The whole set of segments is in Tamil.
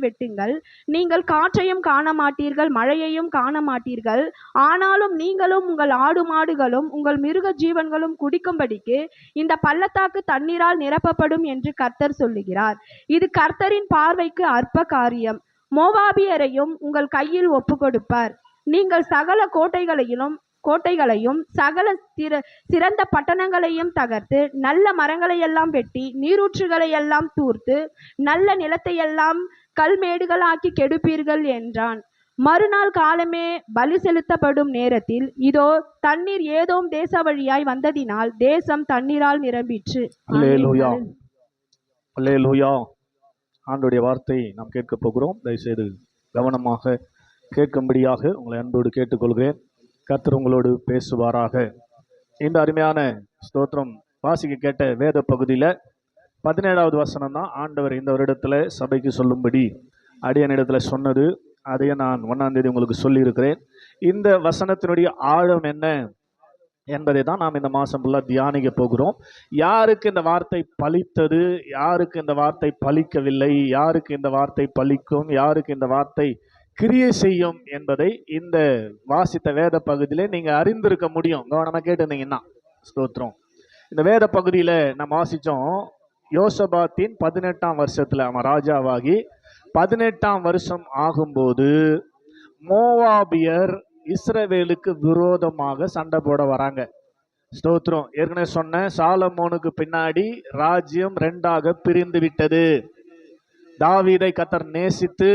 வெட்டுங்கள். நீங்கள் காற்றையும் காண மாட்டீர்கள், மழையையும் காண மாட்டீர்கள். ஆனாலும் நீங்களும் உங்கள் ஆடு மாடுகளும் உங்கள் மிருக ஜீவன்களும் குடிக்கும்படிக்கு இந்த பள்ளத்தாக்கு தண்ணீரால் நிரப்பப்படும் என்று கர்த்தர் சொல்லுகிறார். இது கர்த்தரின் பார்வைக்கு அற்ப காரியம். மோவாபியரையும் உங்கள் கையில் ஒப்பு கொடுப்பார். நீங்கள் சகல கோட்டைகளையும் சகல சிறந்த பட்டணங்களையும் தகர்த்து நல்ல மரங்களையெல்லாம் வெட்டி நீரூற்றுகளையெல்லாம் தூர்த்து நல்ல நிலத்தையெல்லாம் கல்மேடுகளாக்கி கெடுப்பீர்கள் என்றான். மறுநாள் காலமே பலி செலுத்தப்படும் நேரத்தில் இதோ தண்ணீர் ஏதோம் தேச வழியாய் வந்ததினால் தேசம் தண்ணீரால் நிரம்பிற்று. அல்லேலூயா, அல்லேலூயா. ஆண்டவருடைய வார்த்தை நாம் கேட்க போகிறோம். தயவுசெய்து கவனமாக கேட்கும்படியாக உங்களை அன்போடு கேட்டுக்கொள்கிறேன். கர்த்தர் உங்களோடு பேசுவாராக. இந்த அருமையான ஸ்தோத்திரம் வாசிக்க கேட்ட வேத பகுதியில் 17வது வசனம் தான் ஆண்டவர் இந்த வருடத்தில் சபைக்கு சொல்லும்படி அடியனிடத்தில் சொன்னது. அதையே நான் 1ஆம் தேதி உங்களுக்கு சொல்லியிருக்கிறேன். இந்த வசனத்தினுடைய ஆழம் என்ன என்பதை தான் நாம் இந்த மாதம் ஃபுல்லாக தியானிக்க போகிறோம். யாருக்கு இந்த வார்த்தை பலித்தது, யாருக்கு இந்த வார்த்தை பலிக்கவில்லை, யாருக்கு இந்த வார்த்தை பலிக்கும், யாருக்கு இந்த வார்த்தை கிரியை செய்யும் என்பதை இந்த வாசித்த வேத பகுதியிலே நீங்கள் அறிந்திருக்க முடியும். கவனமாக கேட்டுருந்தீங்கன்னா ஸ்தோத்திரம். இந்த வேத பகுதியில் நம்ம வாசித்தோம், யோசபாத்தின் 18ஆம் வருஷத்தில் அவன் ராஜாவாகி 18ஆம் வருஷம் ஆகும்போது மோவாபியர் இஸ்ரவேலுக்கு விரோதமாக சண்டை போட வராங்க. ஸ்தோத்திரம். ஏற்கனவே சொன்ன சாலமோனுக்கு பின்னாடி ராஜ்யம் 2ஆக பிரிந்து விட்டது. தாவீதை கர்த்தர் நேசித்து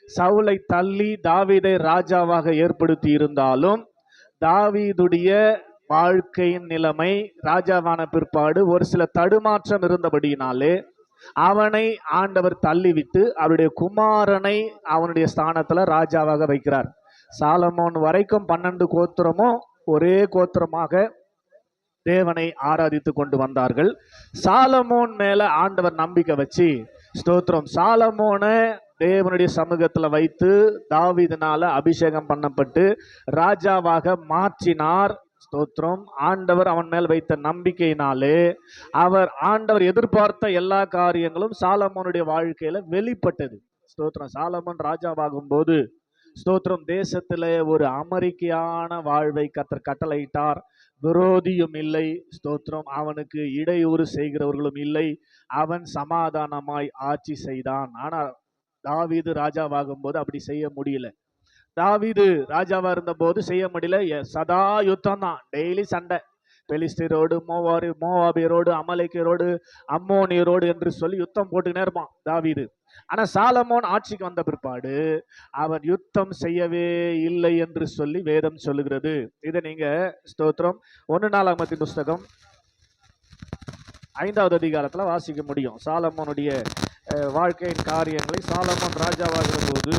சவுலை தள்ளி தாவீதை ராஜாவாக ஏற்படுத்தி இருந்தாலும் தாவீதுடைய வாழ்க்கையின் நிலைமை ராஜாவான பிற்பாடு ஒரு சில தடுமாற்றம் இருந்தபடியினாலே அவனை ஆண்டவர் தள்ளிவிட்டு அவருடைய குமாரனை அவனுடைய ஸ்தானத்துல ராஜாவாக வைக்கிறார். சாலமோன் வரைக்கும் 12 கோத்திரமும் ஒரே கோத்திரமாக தேவனை ஆராதித்து கொண்டு வந்தார்கள். சாலமோன் மேல ஆண்டவர் நம்பிக்கை வச்சு ஸ்தோத்திரம் சாலமோனை தேவனுடைய சமூகத்துல வைத்து தாவீதினால அபிஷேகம் பண்ணப்பட்டு ராஜாவாக மாற்றினார். ஸ்தோத்திரம். ஆண்டவர் அவன் மேல் வைத்த நம்பிக்கையினாலே ஆண்டவர் எதிர்பார்த்த எல்லா காரியங்களும் சாலமோனுடைய வாழ்க்கையில வெளிப்பட்டது. ஸ்தோத்திரம். சாலமோன் ராஜாவாகும் போது ஸ்தோத்திரம் தேசத்துல ஒரு அமெரிக்கையான வாழ்வை கர்த்தர் கட்டளையிட்டார். விரோதியும் இல்லை. ஸ்தோத்திரம். அவனுக்கு இடையூறு செய்கிறவர்களும் இல்லை. அவன் சமாதானமாய் ஆட்சி செய்தான். ஆனால் தாவீது ராஜாவாகும் போது அப்படி செய்ய முடியல. தாவீது ராஜாவா இருந்த போது செய்ய முடியல. சதா யுத்தம் தான், டெய்லி சண்டை. பெலிஸ்தீரோடு, மோவாபியரோடு, அமலேக்கியரோடு, அம்மோனியரோடு என்று சொல்லி யுத்தம் போட்டுக்கினே இருப்பான் தாவீது. ஆனா சாலமோன் ஆட்சிக்கு வந்த பிற்பாடு அவன் யுத்தம் செய்யவே இல்லை என்று சொல்லி வேதம் சொல்லுகிறது. இதை நீங்க ஸ்தோத்திரம் 1 நாளாகமத்தின் புஸ்தகம் 5வது அதிகாரத்துல வாசிக்க முடியும். சாலமோனுடைய வாழ்க்கையின் காரியங்களை சாலமோன் ராஜாவாகிற போது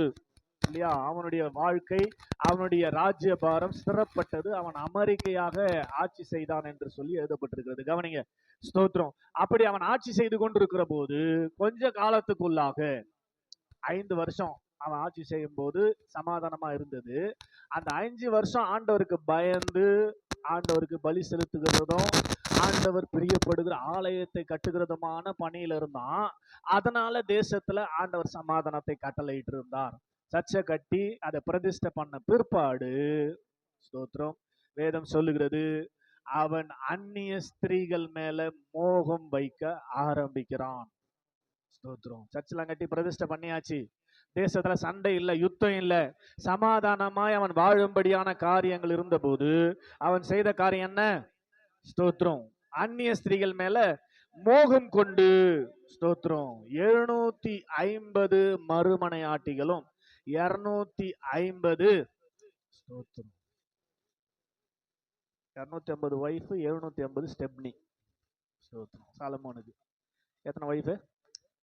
இல்லையா, அவனுடைய வாழ்க்கை, அவனுடைய ராஜ்ய பாரம் ஸ்திரப்பட்டது. அவன் அமெரிக்கையாக ஆட்சி செய்தான் என்று சொல்லி எழுதப்பட்டிருக்கிறது. கவனிங்க ஸ்தோத்திரம். அப்படி அவன் ஆட்சி செய்து கொண்டிருக்கிற போது கொஞ்ச காலத்துக்குள்ளாக 5 வருஷம் அவன் ஆட்சி செய்யும் போது சமாதானமா இருந்தது. அந்த 5 வருஷம் ஆண்டவருக்கு பயந்து ஆண்டவருக்கு பலி செலுத்துகிறதும் ஆண்டவர் பிரியப்படுகிற ஆலயத்தை கட்டுகிறதுமான பணியில இருந்தான். அதனால தேசத்துல ஆண்டவர் சமாதானத்தை கட்டளையிட்டு இருந்தார். சர்ச்சை கட்டி அதை பிரதிஷ்டை பண்ண பிற்பாடு ஸ்தோத்திரம் வேதம் சொல்லுகிறது, அவன் அந்நிய ஸ்திரீகள் மேல மோகம் வைக்க ஆரம்பிக்கிறான். ஸ்தோத்திரம். சர்ச்செல்லாம் கட்டி பிரதிஷ்டை பண்ணியாச்சு. தேசத்துல சண்டை இல்லை, யுத்தம் இல்லை, சமாதானமாய் அவன் வாழும்படியான காரியங்கள் இருந்த போது அவன் செய்த காரியம் என்ன? ஸ்தோத்திரம். அந்நிய ஸ்திரீகள் மேல மோகம் கொண்டு ஸ்தோத்திரம் 750 மறுமனை ஆட்டிகளும் 250 ஸ்தோத்திரம் 250 வைஃப், 750 ஸ்டெப்னி. ஸ்தோத்திரம். சாலமோனுக்கு எத்தனை வைஃப்?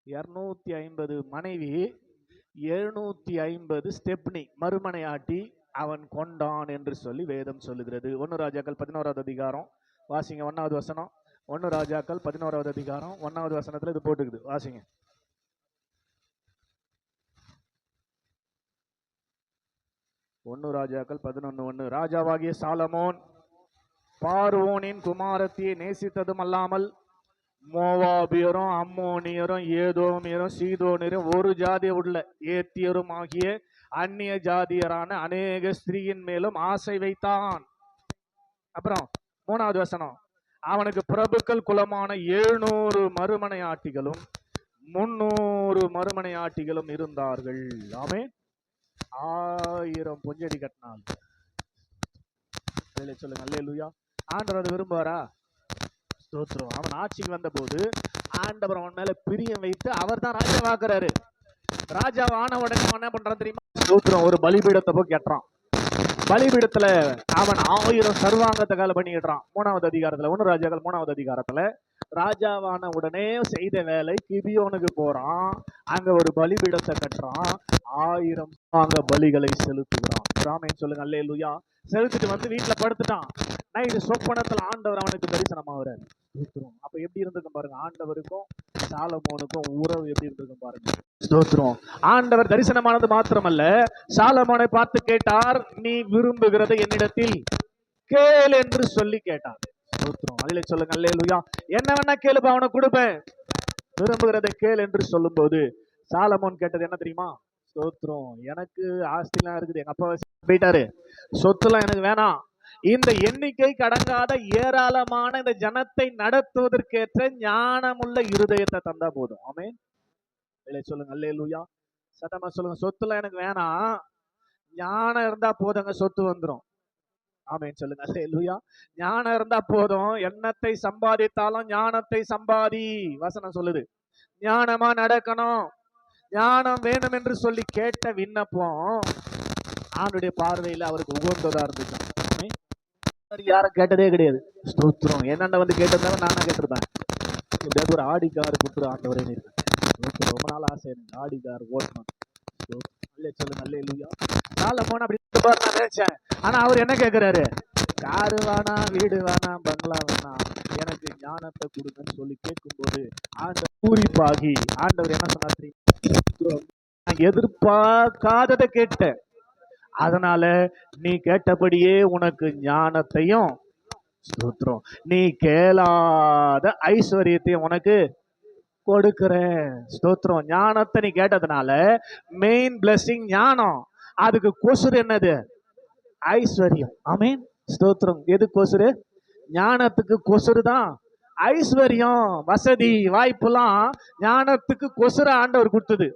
250 மனைவி, 750 ஸ்டெப்னி மறுமனை ஆட்டி அவன் கொண்டான் என்று சொல்லி வேதம் சொல்லுகிறது. 1 ராஜாக்கள் 11வது அதிகாரம் வாசிங்க. 1வது வசனம். 1 ராஜாக்கள் 11வது அதிகாரம் 1வது வசனத்துல இது போட்டுக்குது. வாசிங்க. ராஜாக்கள் 11:1. ராஜாவாகிய சாலமோன் பார்வோனின் குமாரத்தியை நேசித்ததும் அல்லாமல் மோவாபியரும் அம்மோனியரும் ஏதோமியரும் சீதோனியரும் ஒரு ஜாதியை உள்ள ஏத்தியரும் ஆகிய அந்நிய ஜாதியரான அநேக ஸ்திரீயின் மேலும் ஆசை வைத்தான். அப்புறம் 3வது வசனம், அவனுக்கு பிரபுக்கள் குலமான 700 மறுமனையாட்டிகளும் 300 மறுமனையாட்டிகளும் இருந்தார்கள். ஆமே 1000 பொஞ்சடி கட்டினாள். சொல்லுங்க அல்லேலூயா. ஆண்டவர் அதை விரும்புவாரா? ஸ்தோத்திரம். அவன் ஆட்சிக்கு வந்த போது ஆண்டவர் அவன் மேல பிரியம் வைத்து அவர் தான் ராஜாவாக்குறாரு. ராஜாவான உடனே அவன் என்ன பண்றான் தெரியுமா? ஸ்தோத்திரம். ஒரு பலிபீடத்தை போய் கட்டுறான். பலிபீடத்துல அவன் 1000 சர்வாங்கத்தை கால பண்ணிடுறான். 3வது அதிகாரத்துல 1 ராஜாக்கள் 3வது அதிகாரத்துல ராஜாவான உடனே செய்த வேலை கிபியோனுக்கு போறான். அங்க ஒரு பலிபீடத்தை கட்டுறான். 1000 சர்வாங்க பலிகளை செலுத்துகிறான். ராமேன் சொல்லுங்க அல்லேலூயா. செலுத்திட்டு வந்து வீட்டுல படுத்துட்டான். நைட்டு சொப்பனத்துல ஆண்டவர் அவனுக்கு தரிசனமாகிறார். அப்ப எப்படி இருந்திருக்கும் பாருங்க. ஆண்டவருக்கும் சாலமோனுக்கும் உறவு எப்படி இருந்திருக்கும் பாருங்க. ஸ்தோத்திரம். ஆண்டவர் தரிசனமானது மாத்திரமல்ல, சாலமோனை பார்த்து கேட்டார், நீ விரும்புகிறதை என்னிடத்தில் கேள் என்று சொல்லி கேட்டார். ஸ்தோத்திரம். அதிலே சொல்லுங்க அல்லேலூயா. என்ன வேணா கேளுப்பா, அவனை கொடுப்பேன். விரும்புகிறதை கேள் என்று சொல்லும் போது சாலமோன் கேட்டது என்ன தெரியுமா? ஸ்தோத்திரம். எனக்கு ஆஸ்திலாம் இருக்குது, எங்க அப்பா போயிட்டாரு, சொத்துலாம் எனக்கு வேணாம். இந்த எண்ணிக்கை கடங்காத ஏராளமான இந்த ஜனத்தை நடத்துவதற்கேற்ற ஞானமுள்ள இருதயத்தை தந்தா போதும். ஆமென். சொல்லுங்க அல்லேலூயா. சத்தமா சொல்லுங்க. சொத்துலாம் எனக்கு வேணாம், ஞானம் இருந்தா போதுங்க, சொத்து வந்துடும். ஆமென் சொல்லுங்க அல்லேலூயா. ஞானம் இருந்தா போதும். எண்ணத்தை சம்பாதித்தாலும் ஞானத்தை சம்பாதி வசனம் சொல்லுது. ஞானமா நடக்கணும், ஞானம் வேணும் என்று சொல்லி கேட்ட விண்ணப்பம் ஆண்டுடைய பார்வையில அவருக்கு உகந்ததா இருந்துச்சு. யாரும் கேட்டதே கிடையாது. ஸ்தோத்திரம். என்னண்ட வந்து கேட்டிருந்தாலும் நானா கேட்டிருப்பேன். எப்படியாவது ஒரு ஆடி கார் கொடுத்துரு ஆண்டவரே இருக்கு. ரொம்ப நாள் ஆசை எனக்கு ஆடி கார் ஓட்டணும். சொல்லுங்க அல்லேலூயா. சாலமோன் அப்படி நான் நினைச்சேன். ஆனா அவர் என்ன கேட்கிறாரு? காரு வேணாம், வீடு வேணாம், பங்களா வேணாம், எனக்கு ஞானத்தை கொடுங்கன்னு சொல்லி கேட்கும்போது ஆண்டவர் பூரிப்பாகி ஆண்டவர் என்ன சொன்னார்? நான் எதிர்பார்க்காததை கேட்டேன், அதனால நீ கேட்டபடியே உனக்கு ஞானத்தையும், ஸ்தோத்திரம், நீ கேளாத ஐஸ்வர்யத்தையும் உனக்கு கொடுக்கிறேன். ஸ்தோத்திரம். ஞானத்தை நீ கேட்டதுனால மெயின் பிளஸிங் ஞானம். அதுக்கு கொசுறு என்னது? ஐஸ்வர்யம். ஆமென். ஸ்தோத்திரம். எது கொசுறு? ஞானத்துக்கு கொசுறு தான் ஐஸ்வர்யம். வசதி வாய்ப்புலாம் ஞானத்துக்கு கொசுறு ஆண்டவர் கொடுத்தது.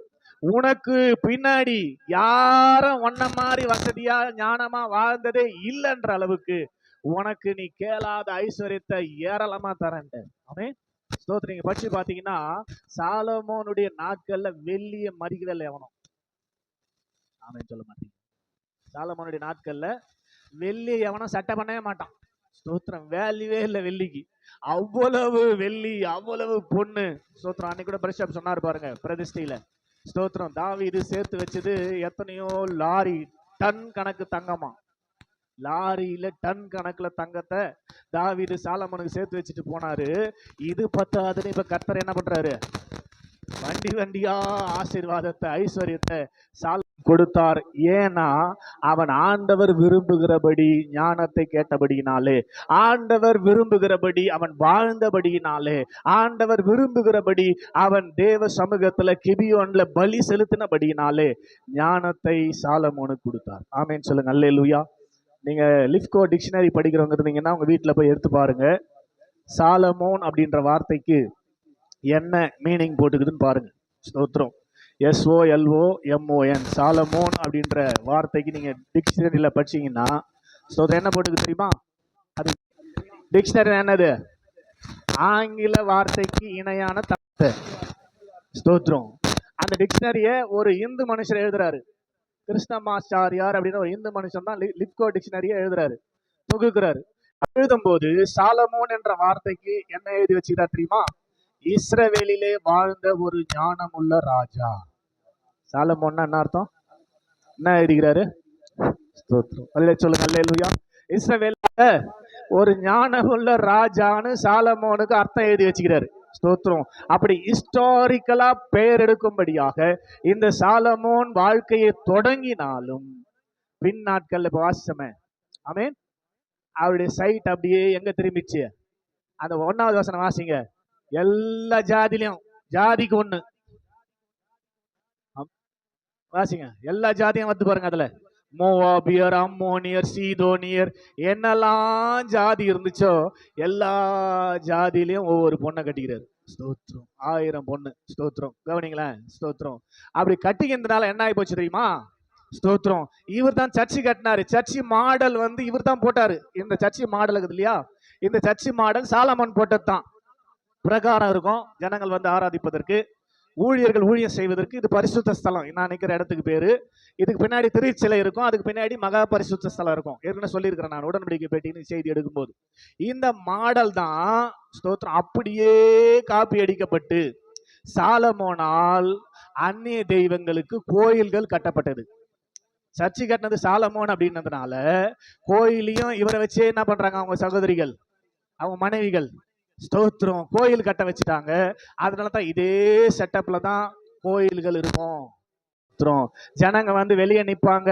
உனக்கு பின்னாடி யாரும் ஒன்ன மாதிரி வசதியா ஞானமா வாழ்ந்ததே இல்லைன்ற அளவுக்கு உனக்கு நீ கேளாத ஐஸ்வர்யத்தை ஏராளமா தரேன். ஆமென். ஸ்தோத்திரம். நீங்க படிச்சு பாத்தீங்கன்னா சாலமோனுடைய நாட்கள்ல வெள்ளிய மதிக்கல எவனும். ஆமென் சொல்ல மாட்டீங்க. சாலமோனுடைய நாட்கள்ல வெள்ளி எவனும் சட்டை பண்ணவே மாட்டான். ஸ்தோத்திரம். வேல்யூவே இல்லை வெள்ளிக்கு. அவ்வளவு வெள்ளி, அவ்வளவு பொண்ணு. ஸ்தோத்திரம். அன்னைக்கு கூட பிரஷப் சொன்னார் பாருங்க பிரதிஷ்டையில. ஸ்தோத்திரம். தாவீது சேர்த்து வச்சது எத்தனையோ லாரி டன் கணக்கு தங்கமா. லாரியில டன் கணக்குல தங்கத்தை தாவீது சாலமோனுக்கு சேர்த்து வச்சுட்டு போனாரு. இது பத்தாதுன்னு இப்ப கர்த்தர் என்ன பண்றாரு? வண்டி வண்டியா ஆசீர்வாதத்தை, ஐஸ்வர்யத்தை சாலமோன் கொடுத்தார். ஏன்னா அவன் ஆண்டவர் விரும்புகிறபடி ஞானத்தை கேட்டபடியினாலே, ஆண்டவர் விரும்புகிறபடி அவன் வாழ்ந்தபடியினாலே, ஆண்டவர் விரும்புகிறபடி அவன் தேவ சமூகத்துல கிபியோன்ல பலி செலுத்தினபடியினாலே ஞானத்தை சாலமோனுக்கு கொடுத்தார். ஆமென் சொல்லுங்க அல்லேலூயா. நீங்க லிஃப்கோ டிக்ஷனரி படிக்கிறவங்க இருந்தீங்கன்னா உங்க வீட்டுல போய் எடுத்து பாருங்க. சாலமோன் அப்படின்ற வார்த்தைக்கு என்ன மீனிங் போட்டுக்குதுன்னு பாருங்க. ஸ்தோத்திரம். SOLOMON சாலமோன் அப்படின்ற வார்த்தைக்கு நீங்க டிக்ஷனரியில படிச்சீங்கன்னா ஸ்தோத்திரம் என்ன போட்டுக்கு தெரியுமா? அது டிக்ஷனரி என்னது? ஆங்கில வார்த்தைக்கு இணையான தத்தை. ஸ்தோத்திரம். அந்த டிக்ஷனரிய ஒரு இந்து மனுஷர் எழுதுறாரு. கிருஷ்ணமாச்சாரியார் அப்படின்னு ஒரு இந்து மனுஷன் தான் லிப்கோ டிக்ஷனரியை எழுதுறாரு, தொகுக்கிறாரு. எழுதும் போது சாலமோன் என்ற வார்த்தைக்கு என்ன எழுதி வச்சுக்கிறார் தெரியுமா? இஸ்ரவேலிலே வாழ்ந்த ஒரு ஞானமுள்ள ராஜா. சாலமோன்னா என்ன அர்த்தம்? என்ன எழுதுகிறாரு? ஸ்தோத்திரம். அல்லேலூயா சொல்லுங்க அல்லேலூயா. இஸ்ரவேல்ல ஒரு ஞானமுள்ள ராஜான்னு சாலமோனுக்கு அர்த்தம் எழுதி வச்சுக்கிறாரு. ஸ்தோத்திரம். அப்படி ஹிஸ்டாரிக்கலா பெயர் எடுக்கும்படியாக இந்த சாலமோன் வாழ்க்கையை தொடங்கினாலும் பின் நாட்கள்ல இப்ப வாசிச்சமே. ஆமென். அவருடைய சைட் அப்படியே எங்க திரும்பிச்சு? அந்த 1வது வசனம் வாசிங்க. எல்லா ஜாதியிலையும் ஜாதிக்கு ஒண்ணு. வாசிங்க, எல்லா ஜாதியும் வந்து பாருங்க. அதுல மோவாபியர், அம்மோனியர், சீதோனியர், என்னெல்லாம் ஜாதி இருந்துச்சோ எல்லா ஜாதியிலையும் ஒவ்வொரு பொண்ணை கட்டிக்கிறாரு. ஸ்தோத்திரம். 1000 பொண்ணு. ஸ்தோத்திரம். கவனிங்களேன். ஸ்தோத்திரம். அப்படி கட்டிக்கிறதுனால என்ன ஆகி போச்சு தெரியுமா? ஸ்தோத்திரம். இவர் தான் சர்ச்சு கட்டினாரு. சர்ச்சு மாடல் வந்து இவர் தான் போட்டாரு. இந்த சர்ச்சு மாடல் இருக்குது இல்லையா, இந்த சர்ச்சு மாடல் சாலமன் போட்டது தான். பிரகாரம் இருக்கும், ஜனங்கள் வந்து ஆராதிப்பதற்கு, ஊழியர்கள் ஊழியம் செய்வதற்கு. இது பரிசுத்த ஸ்தலம், நான் நிற்கிற இடத்துக்கு பேரு. இதுக்கு பின்னாடி திருச்சிலை இருக்கும், அதுக்கு பின்னாடி மகா பரிசுத்த ஸ்தலம் இருக்கும். ஏற்கனவே சொல்லியிருக்கிறேன் நான் உடன்படிக்கை பேட்டின்னு செய்தி எடுக்கும்போது. இந்த மாடல் தான் ஸ்தோத்திரம் அப்படியே காப்பி அடிக்கப்பட்டு சாலமோனால் அந்நிய தெய்வங்களுக்கு கோயில்கள் கட்டப்பட்டது. சர்ச்சு கட்டினது சாலமோன் அப்படின்றதுனால கோயிலையும் இவரை வச்சே என்ன பண்றாங்க அவங்க சகோதரிகள், அவங்க மனைவிகள், ஸ்தோத்திரம், கோயில் கட்ட வச்சுட்டாங்க. அதனால தான் இதே செட்டப்ல தான் கோயில்கள் இருக்கும். ஜனங்க வந்து வெளியே நிற்பாங்க.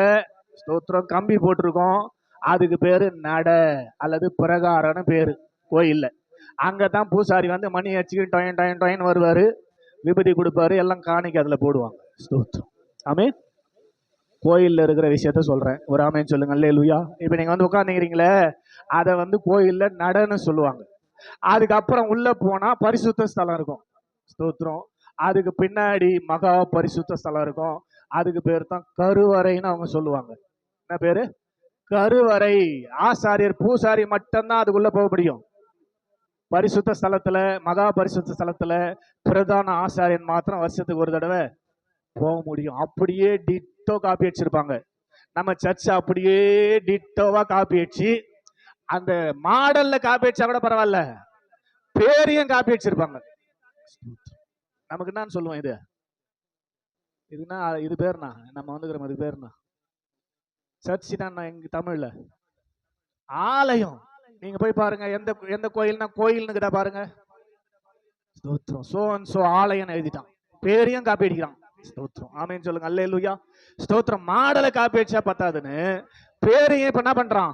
ஸ்தோத்திரம். கம்பி போட்டிருக்கோம், அதுக்கு பேரு நட அல்லது பிரகாரம்னு பேரு கோயில்ல. அங்கதான் பூசாரி வந்து மணி அடிச்சு டொயின் டொயின் டொயின் வருவாரு, விபதி கொடுப்பாரு, எல்லாம் காணிக்கை அதுல போடுவாங்க. ஸ்தோத்திரம். ஆமென். கோயில்ல இருக்கிற விஷயத்த சொல்றேன், ஒரு ஆமென் சொல்லுங்க. அல்லேலூயா. இப்ப நீங்க வந்து உட்கார்ந்துக்கிறீங்களே, அதை வந்து கோயில்ல நடன்னு சொல்லுவாங்க. அதுக்கப்புறம் உள்ள போனா பரிசுத்த ஸ்தலம் இருக்கும். ஸ்தோத்திரம். அதுக்கு பின்னாடி மகா பரிசுத்த ஸ்தலம் இருக்கும். அதுக்கு பேர் தான் கருவறைன்னு அவங்க சொல்லுவாங்க. என்ன பேரு? கருவறை. ஆசாரியர் பூசாரி மட்டும்தான் அதுக்குள்ள போக முடியும். பரிசுத்த ஸ்தலத்துல, மகா பரிசுத்த ஸ்தலத்துல பிரதான ஆசாரியன் மாத்திரம் வருஷத்துக்கு ஒரு தடவை போக முடியும். அப்படியே டிட்டோ காப்பி அடிச்சிருப்பாங்க. நம்ம சர்ச் அப்படியே டிட்டோவா காப்பி அடிச்சு, அந்த மாடல்ல காப்பி அடிச்சா கூட பரவாயில்ல, பேரையும் காப்பி அடிச்சிருப்பாங்க. நமக்கு என்னன்னு சொல்லுவோம், இது இதுனா இது பேர்னா நம்ம வந்துக்கிறோம், இது பேர்னா சர்ச்சுனா எங்க தமிழ்ல ஆலயம். நீங்க போய் பாருங்க, எந்த எந்த கோயில்னா கோயில்னு கிட்ட பாருங்க. ஸ்தோத்திரம். சோ அண்ட் சோ ஆலயம் எழுதிட்டான், பேரையும் காப்பி அடிக்கிறான். ஸ்தோத்திரம். ஆமென் சொல்லுங்க. அல்லேலூயா. ஸ்தோத்திரம். மாடலை காப்பி அடிச்சா பத்தாதுன்னு பேரையும் இப்ப என்ன பண்றான்?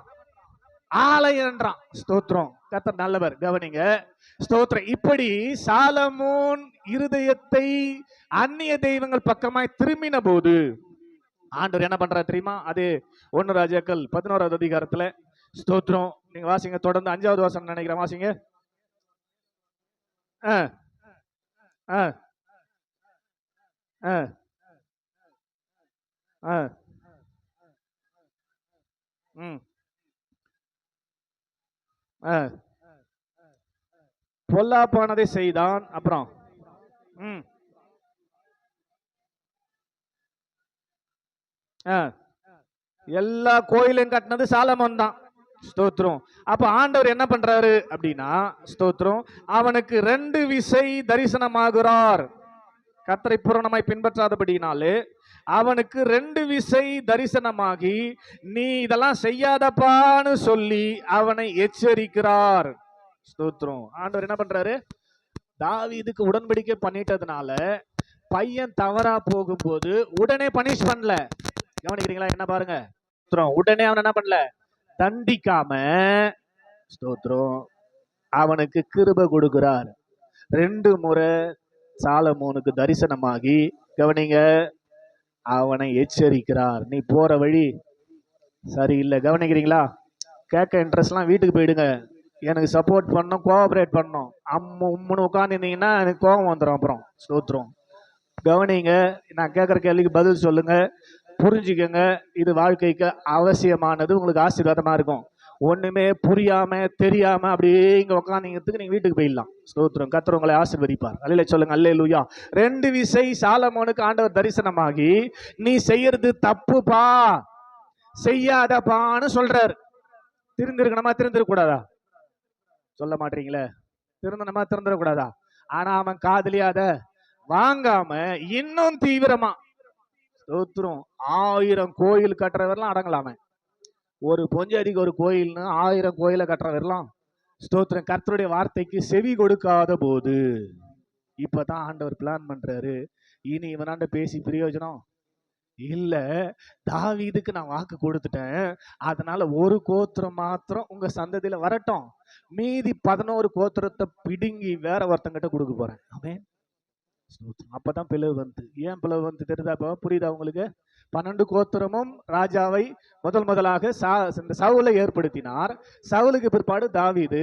ஆலயம்ன்றான். ஸ்தோத்திரம். கர்த்தர் நல்லவர். கவனிங்க. ஸ்தோத்திரம். இப்படி சாலமோன் இருதயத்தை அந்நிய தெய்வங்கள் பக்கமாய் திரும்பின போது ஆண்டவர் என்ன பண்றாரு தெரியுமா? அது 1 ராஜாக்கள் 11வது அதிகாரத்துல. ஸ்தோத்திரம். நீங்க வாசிங்க தொடர்ந்து, 5வது வசனம் நினைக்கிறேன், வாசிங்க. பொல்லாப்பானதை செய்தான். அப்புறம் எல்லா கோயிலும் கட்டினது சாலமோன் தான். ஸ்தோத்திரம். அப்ப ஆண்டவர் என்ன பண்றாரு அப்படின்னா, ஸ்தோத்திரம், அவனுக்கு 2 விசை தரிசனமாகிறார். கர்த்தரை பூரணமாய் பின்பற்றாதபடினாலே அவனுக்கு 2 விசை தரிசனமாகி நீ இதெல்லாம் செய்யாதப்பான்னு சொல்லி அவனை எச்சரிக்கிறார். ஸ்தோத்திரம். ஆண்டவர் என்ன பண்றாரு? தாவீதுக்கு உடன்படிக்கை பண்ணிட்டதுனால பையன் தவறா போகும்போது உடனே பனிஷ் பண்ணல. கவனிக்கிறீங்களா? என்ன பாருங்க. உடனே அவன் என்ன பண்ணல, தண்டிக்காம ஸ்தோத்திரம் அவனுக்கு கிருபை கொடுக்கிறார். 2 முறை சாலமோனுக்கு தரிசனமாகி, கவனிங்க, அவனை எச்சரிக்கிறார். நீ போற வழி சரியில்லை. கவனிக்கிறீங்களா? கேட்க இன்ட்ரெஸ்ட்லாம் வீட்டுக்கு போயிடுங்க. எனக்கு சப்போர்ட் பண்ணணும், கோஆபரேட் பண்ணணும். உம்முன்னு உட்காந்துருந்தீங்கன்னா எனக்கு கோபம் வந்துடும் அப்புறம். ஸ்தோத்திரம். கவனிங்க, நான் கேட்குற கேள்விக்கு பதில் சொல்லுங்க, புரிஞ்சுக்கங்க. இது வாழ்க்கைக்கு அவசியமானது, உங்களுக்கு ஆசீர்வாதமா இருக்கும். ஒண்ணுமே புரியாம தெரியாம அப்படியே இங்க உட்காந்துங்கிறதுக்கு நீங்க வீட்டுக்கு போயிடலாம். ஸ்தோத்திரம். கர்த்தர் உங்களை ஆசீர்வதிப்பார். அல்லேலூயா சொல்லுங்க. அல்லேலூயா. 2 விசை சாலமோனுக்கு ஆண்டவர் தரிசனமாகி நீ செய்யறது தப்புப்பா, செய்யாதப்பான்னு சொல்றாரு. திருந்திருக்கணுமா திருந்திருக்கூடாதா? சொல்ல மாட்டீங்களே. திருந்தணுமா திருந்திரக்கூடாதா? ஆனா அவன் காதலியாத வாங்காம இன்னும் தீவிரமா, ஸ்தோத்திரம், 1000 கோயில் கட்டுறவரெல்லாம் அடங்கலாமே. ஒரு பொஞ்சடிக்கு ஒரு கோயில்னு 1000 கோயிலை கட்டுறவரெல்லாம். ஸ்தோத்திரம். கர்த்தருடைய வார்த்தைக்கு செவி கொடுக்காத போது இப்பதான் ஆண்டவர் பிளான் பண்றாரு, இனி இவனாண்ட பேசி பிரயோஜனம் இல்ல, தாவீதுக்கு நான் வாக்கு கொடுத்துட்டேன், அதனால ஒரு கோத்திரம் மாத்திரம் உங்க சந்ததியில வரட்டும், மீதி 11 கோத்திரத்தை பிடுங்கி வேற ஒருத்தங்கிட்ட கொடுக்க போறேன். ஆமென். ஸ்தோத்திரம். அப்பதான் பிளவு வந்து, ஏன் பிளவு வந்து தெரியுதா? இப்போ புரியுதா உங்களுக்கு? 12 கோத்திரமும் ராஜாவை முதலாக இந்த சவுலை ஏற்படுத்தினார். சவுலுக்கு பிற்பாடு தாவீது,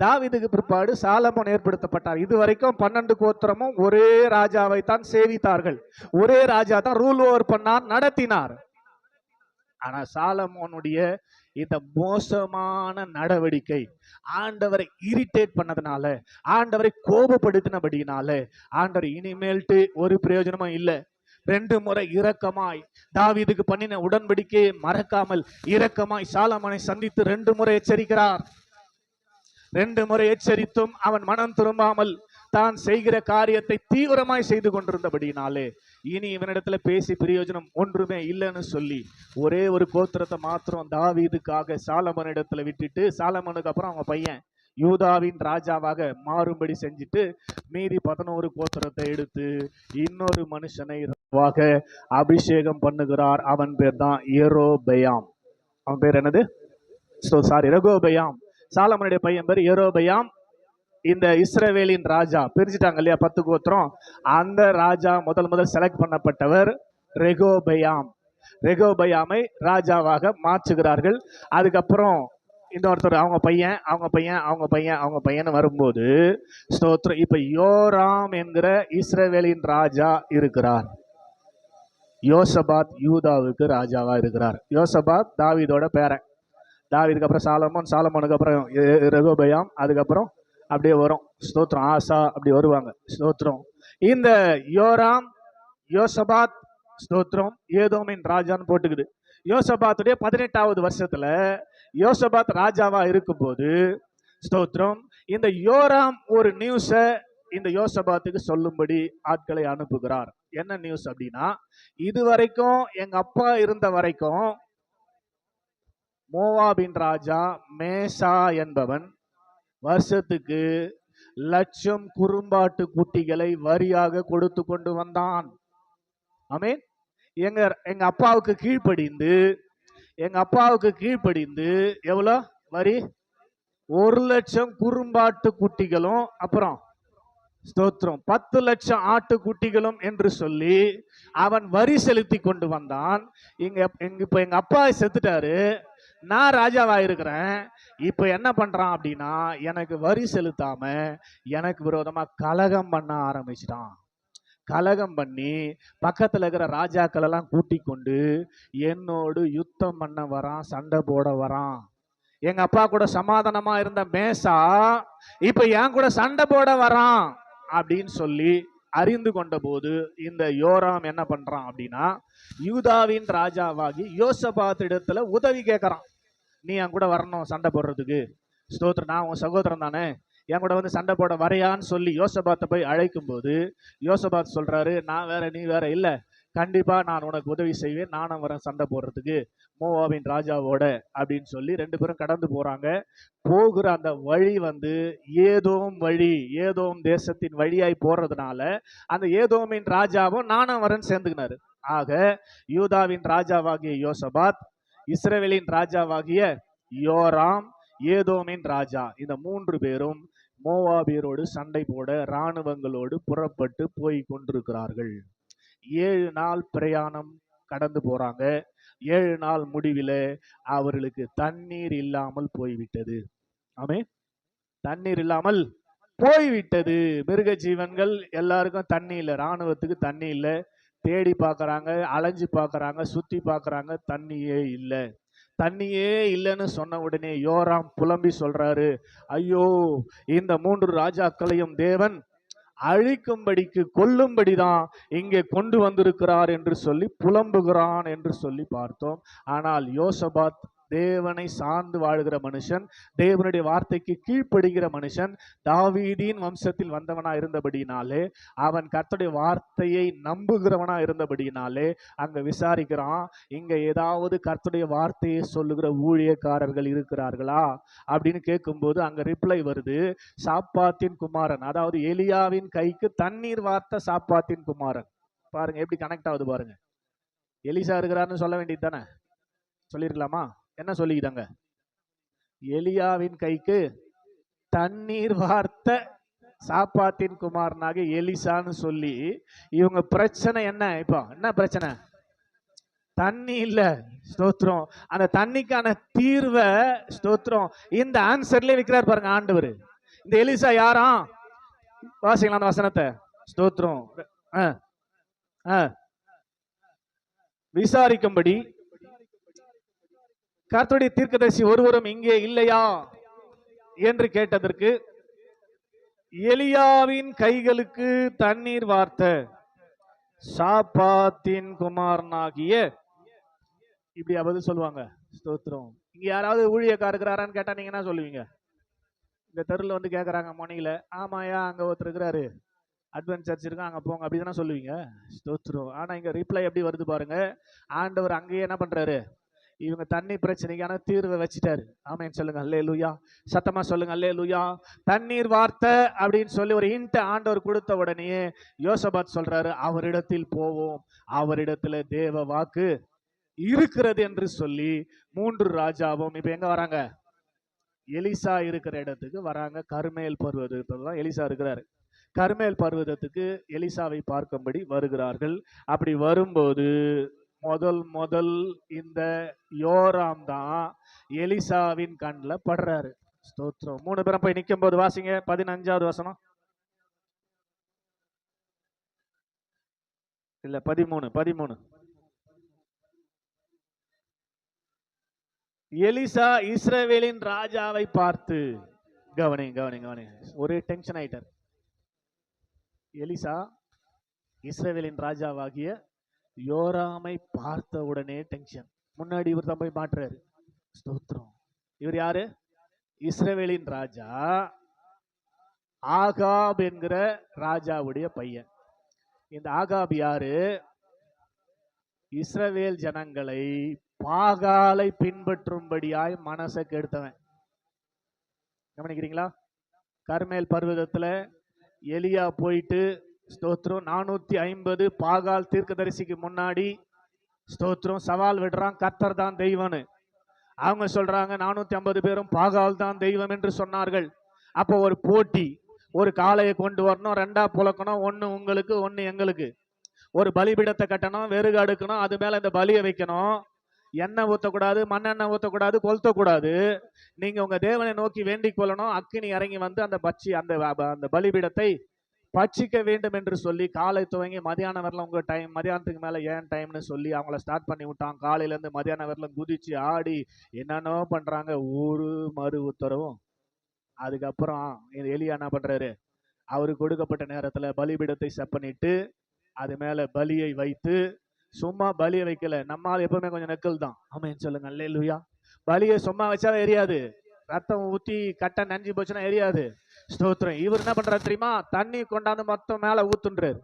தாவீதுக்கு பிற்பாடு சாலமோன் ஏற்படுத்தப்பட்டார். இதுவரைக்கும் 12 கோத்திரமும் ஒரே ராஜாவை தான் சேவித்தார்கள். ஒரே ராஜா தான் ரூல் ஓவர் பண்ணார், நடத்தினார். ஆனா சாலமோனுடைய இந்த மோசமான நடவடிக்கை ஆண்டவரை இரிட்டேட் பண்ணதுனால, ஆண்டவரை கோபப்படுத்தினபடினால, ஆண்டவர் இனிமேல்ட்டு ஒரு பிரயோஜனமும் இல்லை. 2 முறை இரக்கமாய் தாவீதுக்கு பண்ணின உடன்படிக்கையை மறக்காமல் இரக்கமாய் சாலமோனை சந்தித்து 2 முறை எச்சரிக்கிறார். 2 முறை எச்சரித்தும் அவன் மனம் திரும்பாமல் தான் செய்கிற காரியத்தை தீவிரமாய் செய்து கொண்டிருந்தபடினாலே இனி இவனிடத்துல பேசி பிரயோஜனம் ஒன்றுமே இல்லைன்னு சொல்லி ஒரே ஒரு கோத்திரத்தை மாத்திரம் தாவீதுக்காக சாலமோனிடத்துல விட்டுட்டு, சாலமோனுக்கு அப்புறம் அவங்க பையன் யூதாவின் ராஜாவாக மாறும்படி செஞ்சுட்டு மீதி 11 கோத்திரத்தை எடுத்து இன்னொரு மனுஷனை அபிஷேகம் பண்ணுகிறார். அவன் பேர் தான் யெரொபெயாம். அவன் பேர் என்னது? ரெகொபெயாம். சாலமோனுடைய பையன் பேர் யெரொபெயாம். இந்த இஸ்ரவேலின் ராஜா பிரிச்சுட்டாங்க இல்லையா 10 கோத்திரம், அந்த ராஜா முதல் செலக்ட் பண்ணப்பட்டவர் ரெகொபெயாம். ரெகொபெயாமை ராஜாவாக மாற்றுகிறார்கள். அதுக்கப்புறம் இன்னொருத்தர் அவங்க பையன் வரும்போது ஸ்தோத்திரம், இப்ப யோராம் என்கிற இஸ்ரவேலின் ராஜா இருக்கிறார். யோசபாத் யூதாவுக்கு ராஜாவா இருக்கிறார். யோசபாத் தாவீதோட பேரன். தாவீதுக்கு அப்புறம் சாலமோன், சாலமோனுக்கு அப்புறம் ரெகொபெயாம், அதுக்கப்புறம் அப்படியே வரும் ஸ்தோத்திரம் ஆசா, அப்படி வருவாங்க. ஸ்தோத்திரம். இந்த யோராம், யோசபாத், ஸ்தோத்திரம் ஏதோமின் ராஜான்னு போட்டுக்குது. யோசபாத்துடைய 18வது வருஷத்துல யோசபாத் ராஜாவா இருக்கும்போது ஸ்தோத்திரம் இந்த யோராம் ஒரு நியூஸ இந்த யோசபாத்துக்கு சொல்லும்படி ஆட்களை அனுப்புகிறார். என்ன நியூஸ் அப்படின்னா, இதுவரைக்கும் எங்க அப்பா இருந்த வரைக்கும் மோவாபின் ராஜா மேசா என்பவன் வருஷத்துக்கு 1,00,000 குறும்பாட்டு குட்டிகளை வரியாக கொடுத்து கொண்டு வந்தான். ஆமென். எங்க அப்பாவுக்கு கீழ்ப்படிந்து எவ்வளோ வரி? 1,00,000 குறும்பாட்டு குட்டிகளும், அப்புறம் ஸ்தோத்திரம் 10,00,000 ஆட்டு குட்டிகளும் என்று சொல்லி அவன் வரி செலுத்தி கொண்டு வந்தான். இப்ப எங்க அப்பா செத்துட்டாரு, நான் ராஜாவா இருக்கிறேன். இப்ப என்ன பண்றான் அப்படின்னா, எனக்கு வரி செலுத்தாம எனக்கு விரோதமா கலகம் பண்ண ஆரம்பிச்சிட்டான். கலகம் பண்ணி பக்கத்துல இருக்கிற ராஜாக்கள் எல்லாம் கூட்டி கொண்டு என்னோடு யுத்தம் பண்ண வரான், சண்டை போட வரான். எங்க அப்பா கூட சமாதானமா இருந்த மேசா இப்ப என் கூட சண்டை போட வரான் அப்படின்னு சொல்லி அறிந்து கொண்ட போது இந்த யோராம் என்ன பண்றான் அப்படின்னா, யூதாவின் ராஜாவாகி யோசபாத் இடத்துல உதவி கேட்கறான். நீ என் கூட வரணும் சண்டை போடுறதுக்கு. ஸ்தோத்திரம், நான் உன் சகோதரன் தானே, என் கூட வந்து சண்டை போட வரையான்னு சொல்லி யோசபாத்தை போய் அழைக்கும் போது யோசபாத் சொல்றாரு, நான் வேற நீ வேற இல்ல, கண்டிப்பா நான் உனக்கு உதவி செய்வேன், நானும் வரேன் சண்டை போடுறதுக்கு மோவாபின் ராஜாவோட அப்படின்னு சொல்லி 2 பேரும் கடந்து போறாங்க. போகிற அந்த வழி வந்து ஏதோம் தேசத்தின் வழியாய் போறதுனால அந்த ஏதோமின் ராஜாவும் நானும் வரேன்னு சேர்ந்துக்கினாரு. ஆக யூதாவின் ராஜாவாகிய யோசபாத், இஸ்ரவேலின் ராஜாவாகிய யோராம், ஏதோமின் ராஜா, இந்த 3 பேரும் மோவாபியரோடு சண்டை போட இராணுவங்களோடு புறப்பட்டு போய் கொண்டிருக்கிறார்கள். 7 நாள் பிரயாணம் கடந்து போறாங்க. 7 நாள் முடிவில் அவர்களுக்கு தண்ணீர் இல்லாமல் போய்விட்டது. ஆமென். தண்ணீர் இல்லாமல் போய்விட்டது. மிருக ஜீவன்கள் எல்லாருக்கும் தண்ணி இல்லை, இராணுவத்துக்கு தண்ணி இல்லை. தேடி பார்க்கறாங்க, அலைஞ்சு பார்க்கறாங்க, சுத்தி பார்க்கறாங்க, தண்ணியே இல்லை. தண்ணியே இல்லைன்னு சொன்ன உடனே யோராம் புலம்பி சொல்றாரு, ஐயோ இந்த 3 ராஜாக்களையும் தேவன் அழிக்கும்படிக்கு கொல்லும்படிதான் இங்கே கொண்டு வந்திருக்கிறார் என்று சொல்லி புலம்புகிறான் என்று சொல்லி பார்த்தோம். ஆனால் யோசபாத் தேவனை சார்ந்து வாழ்கிற மனுஷன், தேவனுடைய வார்த்தைக்கு கீழ்ப்படுகிற மனுஷன், தாவீதின் வம்சத்தில் வந்தவனா இருந்தபடினாலே, அவன் கர்த்தருடைய வார்த்தையை நம்புகிறவனா இருந்தபடினாலே அங்க விசாரிக்கிறான், இங்க ஏதாவது கர்த்தருடைய வார்த்தையை சொல்லுகிற ஊழியக்காரர்கள் இருக்கிறார்களா அப்படின்னு கேட்கும்போது அங்க ரிப்ளை வருது, சாப்பாத்தின் குமாரன், அதாவது எலியாவின் கைக்கு தண்ணீர் வார்த்த சாப்பாத்தின் குமாரன். பாருங்க எப்படி கனெக்ட் ஆகுது பாருங்க. எலிசா இருக்கிறாருன்னு சொல்ல வேண்டியது தானே, சொல்லிருக்கலாமா? என்ன சொல்லிக்கிட்டாங்க? எலியாவின் கைக்கு தண்ணீர் வார்த்த சாப்பாத்தின் குமாரனாக எலிசான்னு சொல்லி, இவங்க பிரச்சனை என்ன? இப்போ என்ன பிரச்சனை? தண்ணி இல்ல. ஸ்தோத்திரம். அந்த தண்ணிக்கான தீர்வை ஸ்தோத்திரம் இந்த ஆன்சர்லயே வைக்கிறார் பாருங்க ஆண்டவர். இந்த எலிசா யாராம்? வாசிக்கலாம் அந்த வசனத்தை. ஸ்தோத்திரம். விசாரிக்கும்படி கர்த்தருடைய தீர்க்கதரிசி ஒருவரும் இங்கே இல்லையா என்று கேட்டதற்கு, எலியாவின் கைகளுக்கு தண்ணீர் வார்த்த சாப்பாத்தின் குமாரனாகிய, இப்படி பதில் சொல்லுவாங்க. ஸ்தோத்திரம். இங்க யாராவது ஊழியக்காரர் இருக்கிறாரான்னு கேட்டா நீங்க என்ன சொல்லுவீங்க? இந்த தெருவில் வந்து கேட்கறாங்க மொனியில, ஆமாயா அங்க ஒருத்தர் இருக்கிறாரு, அட்வென்ட் சர்ச் இருக்கு, அங்க போங்க, அப்படிதானே சொல்லுவீங்க. ஸ்தோத்திரம். ஆனா இங்க ரிப்ளை எப்படி வருது பாருங்க. ஆண்டவர் அங்கேயே என்ன பண்றாரு? இவங்க தண்ணி பிரச்சனைக்கான தீர்வை வச்சுட்டாரு. ஆமென் சொல்லுங்க அல்லேலூயா. சத்தமா சொல்லுங்க அல்லேலூயா. தண்ணீர் வார்த்தை அப்படின்னு சொல்லி ஒரு ஹிண்ட் ஆண்டவர் கொடுத்த உடனே யோசபாத் சொல்றாரு, அவரிடத்தில் போவோம், அவரிடத்துல தேவ வாக்கு இருக்கிறது என்று சொல்லி 3 ராஜாவும் இப்ப எங்க வராங்க? எலிசா இருக்கிற இடத்துக்கு வராங்க. கர்மேல் பர்வதத்துல தான் எலிசா இருக்கிறாரு. கர்மேல் பர்வதத்துக்கு எலிசாவை பார்க்கும்படி வருகிறார்கள். அப்படி வரும்போது முதல் இந்த யோராம் தான் எலிசாவின் கண்ணில் படுறாரு. ஸ்தோத்திரம். 3 பேரும் போய் நிற்கும் போது வாசிங்க 15வது வசனம். இல்ல 13. எலிசா இஸ்ரவேலின் ராஜாவை பார்த்து, கவனிங்க, ஒரே டென்ஷன் ஆயிட்டார். எலிசா இஸ்ரவேலின் ராஜாவாகிய யோராமை பார்த்த உடனே டென்ஷன். முன்னாடி இவர் தான் போய் மாட்டுறாரு. ஸ்தோத்திரம். இவர் யாரு? இஸ்ரவேலின் ராஜா ஆகாப் என்கிற ராஜாவுடைய பையன். இந்த ஆகாப் யாரு? இஸ்ரவேல் ஜனங்களை பாகாலை பின்பற்றும்படியாய் மனசை கெடுத்தவன். கவனிக்கிறீங்களா? கர்மேல் பர்வதத்துல எலியா போயிட்டு ஸ்தோத்திரம் 450 பாகால் தீர்க்கதரிசிக்கு முன்னாடி ஸ்தோத்திரம் சவால் விடுறான், கர்த்தர் தான் தெய்வம்னு. அவங்க சொல்றாங்க 450 பேரும் பாகால் தான் தெய்வம் என்று சொன்னார்கள். அப்போ ஒரு போட்டி, ஒரு காளையை கொண்டு வரணும், 2ஆ புலக்கணும், 1 உங்களுக்கு 1 எங்களுக்கு. ஒரு பலிபீடத்தை கட்டணும், வெறுகு அடுக்கணும், அது மேல இந்த பலியை வைக்கணும். எண்ணெய் ஊற்றக்கூடாது, மண்ணெண்ணெய் ஊற்றக்கூடாது, கொளுத்தக்கூடாது. நீங்க உங்க தேவனை நோக்கி வேண்டிக் கொள்ளணும். அக்கினி இறங்கி வந்து அந்த பலிபீடத்தை பட்சிக்க வேண்டும் என்று சொல்லி காலை துவங்கி மதியானம் வரலாம் உங்க டைம், மதியானத்துக்கு மேல ஏன் டைம்னு சொல்லி அவங்கள ஸ்டார்ட் பண்ணி விட்டான். காலையில இருந்து மதியானம் வரலாம் குதிச்சு ஆடி என்னென்னோ பண்றாங்க. ஒரு மறு உத்தரவும். அதுக்கப்புறம் எலியா என்ன பண்றாரு? அவருக்கு கொடுக்கப்பட்ட நேரத்துல பலிபீடத்தை செப்பனிட்டு அது மேல பலியை வைத்து, சும்மா பலியை வைக்கல, நம்மால் எப்பவுமே கொஞ்சம் நெக்கல் தான். ஆமென் சொல்லுங்க அல்லேலூயா. பலியை சும்மா வச்சா எரியாது, ரத்தம் ஊத்தி கட்ட நஞ்சு போச்சுன்னா எரியாது. ஸ்தோத்திரம். இவர் என்ன பண்றாரு தெரியுமா? தண்ணி கொண்டாந்து மொத்தம் மேல ஊத்துன்றாரு.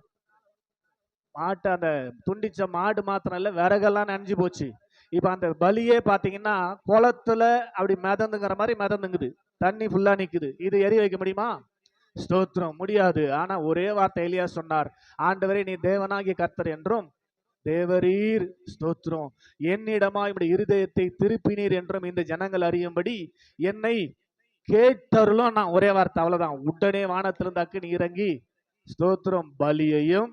மாட்டு அந்த துண்டிச்ச மாடு மாத்திரம் இல்ல, விறகெல்லாம் நனைஞ்சு போச்சு. இப்ப அந்த பலியே பாத்தீங்கன்னா குளத்துல அப்படி மிதந்துங்கிற மாதிரி மிதந்துங்குது, தண்ணி ஃபுல்லா நிக்குது. இது எரி வைக்க முடியுமா? ஸ்தோத்திரம், முடியாது. ஆனா ஒரே வார்த்தை எலியா சொன்னார், ஆண்டவரே நீ தேவனாகிய கர்த்தர் என்றும் தேவரீர் ஸ்தோத்திரம் என்னிடமா இப்படி இருதயத்தை திருப்பினீர் என்றும் இந்த ஜனங்கள் அறியும்படி என்னை கேட்டருளும். நான் ஒரே வார்த்தை, அவ்வளவுதான். உடனே வானத்திலிருந்து அக்கினி இறங்கி ஸ்தோத்திரம் பலியையும்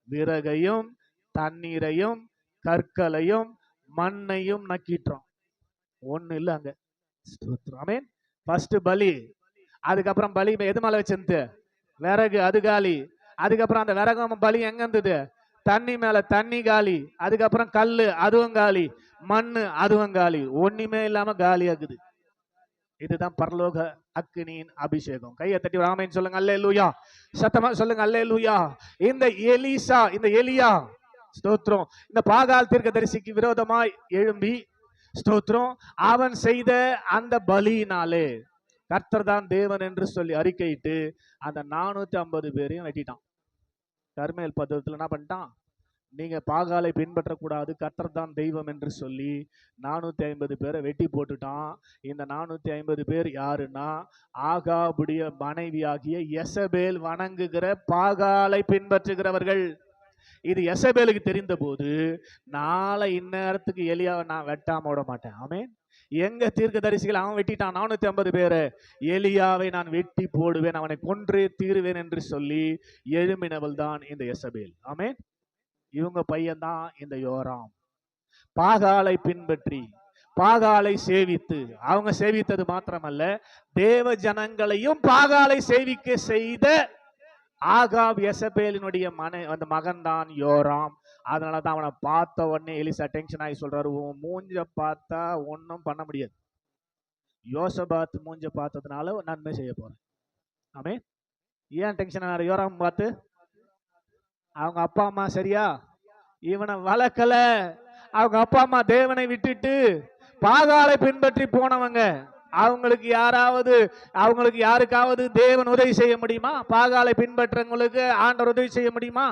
விறகையும் தண்ணீரையும் கற்களையும் மண்ணையும் நக்கிட்டோம். ஒண்ணு இல்ல அங்க. ஸ்தோத்திரம். ஆமென். ஃபர்ஸ்ட் பலி, அதுக்கப்புறம் பலி எது மேல வச்சிருந்து? விறகு, அது காலி. அதுக்கப்புறம் அந்த விறகும் பலி எங்க இருந்தது? தண்ணி மேல, தண்ணி காலி. அதுக்கப்புறம் கல்லு, அதுவும் காலி. மண்ணு, அதுவும் காலி. ஒண்ணுமே இல்லாம காலியாகுது. இதுதான் பரலோக அக்கினியின் அபிஷேகம். கையை தட்டி ஆமென் சொல்லுங்க அல்லேலூயா. சத்தமா சொல்லுங்க அல்லேலூயா. இந்த எலியா ஸ்தோத்திரம் இந்த பாகால் தீர்க்கதரிசிக்கு விரோதமாய் எழும்பி ஸ்தோத்திரம் அவன் செய்த அந்த பலியினாலே கர்த்தர் தான் தேவன் என்று சொல்லி அறிக்கையிட்டு அந்த 450 பேரையும் வெட்டிட்டான். கர்மேல் பர்வதத்துல என்ன பண்ணிட்டான்? நீங்க பாகாலை பின்பற்றக்கூடாது, கர்த்தர் தான் தெய்வம் என்று சொல்லி 450 பேரை வெட்டி போட்டுட்டான். இந்த 450 பேர் யாருன்னா ஆகாபுடைய மனைவியாகிய யெசபேல் வணங்குகிற பாகாலை பின்பற்றுகிறவர்கள். இது எசபேலுக்கு தெரிந்த போது, நாளை இந்நேரத்துக்கு எலியாவை நான் வெட்டாம விட மாட்டேன். ஆமென். எங்க தீர்க்கதரிசிகள் அவன் வெட்டிட்டான் 450 பேரை, எலியாவை நான் வெட்டி போடுவேன், அவனை கொன்றே தீருவேன் என்று சொல்லி எழும்பினவள் தான் இந்த எசபேல். ஆமென். இவங்க பையன் தான் இந்த யோராம். பாகாலை பின்பற்றி பாகாலை சேவித்து, அவங்க சேவித்தது மாத்திரமல்ல, தேவ ஜனங்களையும் பாகாலை சேவிக்க செய்த ஆகாப் எசபேலினுடைய அந்த மகன் தான் யோராம். அதனாலதான் அவனை பார்த்த உடனே எலிசா டென்ஷன் ஆகி சொல்றாரு, உன் மூஞ்ச பார்த்தா ஒன்னும் பண்ண முடியாது, யோசபாத் மூஞ்ச பார்த்ததுனால நன்மை செய்ய போறேன். ஆமே. ஏன் டென்ஷன் ஆனாரு யோராம் பார்த்து? அவங்க அப்பா அம்மா சரியா இவனை வளர்க்கல. அவங்க அப்பா அம்மா தேவனை விட்டுட்டு பாகாலை பின்பற்றி போனவங்க. அவங்களுக்கு யாருக்காவது தேவன் உதவி செய்ய முடியுமா? பாகாலை பின்பற்றவங்களுக்கு ஆண்டவர் உதவி செய்ய முடியுமா?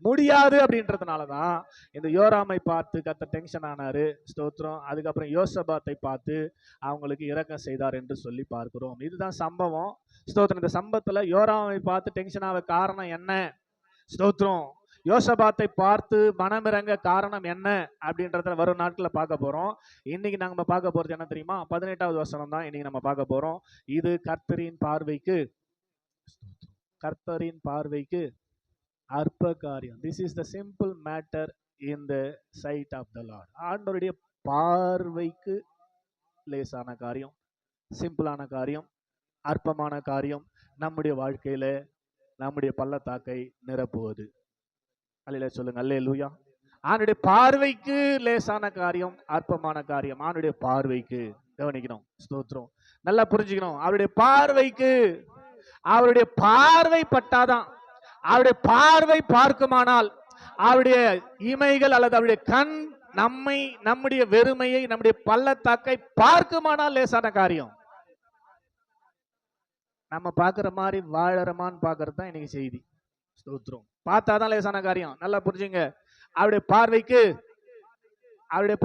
முடியாது. அப்படின்றதுனாலதான் இந்த யோராமை பார்த்து கர்த்தர் டென்ஷன் ஆனாரு. ஸ்தோத்திரம். அதுக்கப்புறம் யோசபாத்தை பார்த்து அவங்களுக்கு இரக்கம் செய்தார் என்று சொல்லி பார்க்கிறோம். இதுதான் சம்பவம். ஸ்தோத்திரம். இந்த சம்பவத்துல யோராமை பார்த்து டென்ஷன் ஆக காரணம் என்ன? ஸ்தோத்திரம். யோசபாத்தை பார்த்து மனமிறங்க காரணம் என்ன அப்படின்றத வரும் நாட்களை பார்க்க போறோம். இன்னைக்கு நம்ம பார்க்க போறது என்ன தெரியுமா? 18வது வசனம் தான் இன்னைக்கு நம்ம பார்க்க போறோம். இது கர்த்தரின் பார்வைக்கு அற்ப காரியம். This is the simple matter in the side of the lord. ஆண்டவருடைய பார்வைக்கு லேசான காரியம், சிம்பிளான காரியம், அற்பமான காரியம் நம்முடைய வாழ்க்கையில நம்முடைய பள்ளத்தாக்கை நிரப்புவது. அல்லேலூயா சொல்லுங்க. அல்லேலூயா. ஆண்டுடைய பார்வைக்கு லேசான காரியம், அற்பமான காரியம். ஆண்டுடைய பார்வைக்கு கவனிக்கணும். ஸ்தோத்திரம். நல்லா புரிஞ்சுக்கணும். அவருடைய பார்வை பட்டாதான், அவருடைய பார்வை பார்க்குமானால், அவருடைய இமைகள் அல்லது அவருடைய கண் நம்முடைய வெறுமையை, நம்முடைய பள்ளத்தாக்கை பார்க்குமானால் லேசான காரியம். நம்ம பார்க்கிற மாதிரி வாழறமான்னு பார்க்கறது தான் இன்னைக்கு செய்தி. ஸ்தோத்திரம். பார்த்தாதான் லேசான காரியம். நல்லா புரிஞ்சுங்க. அவருடைய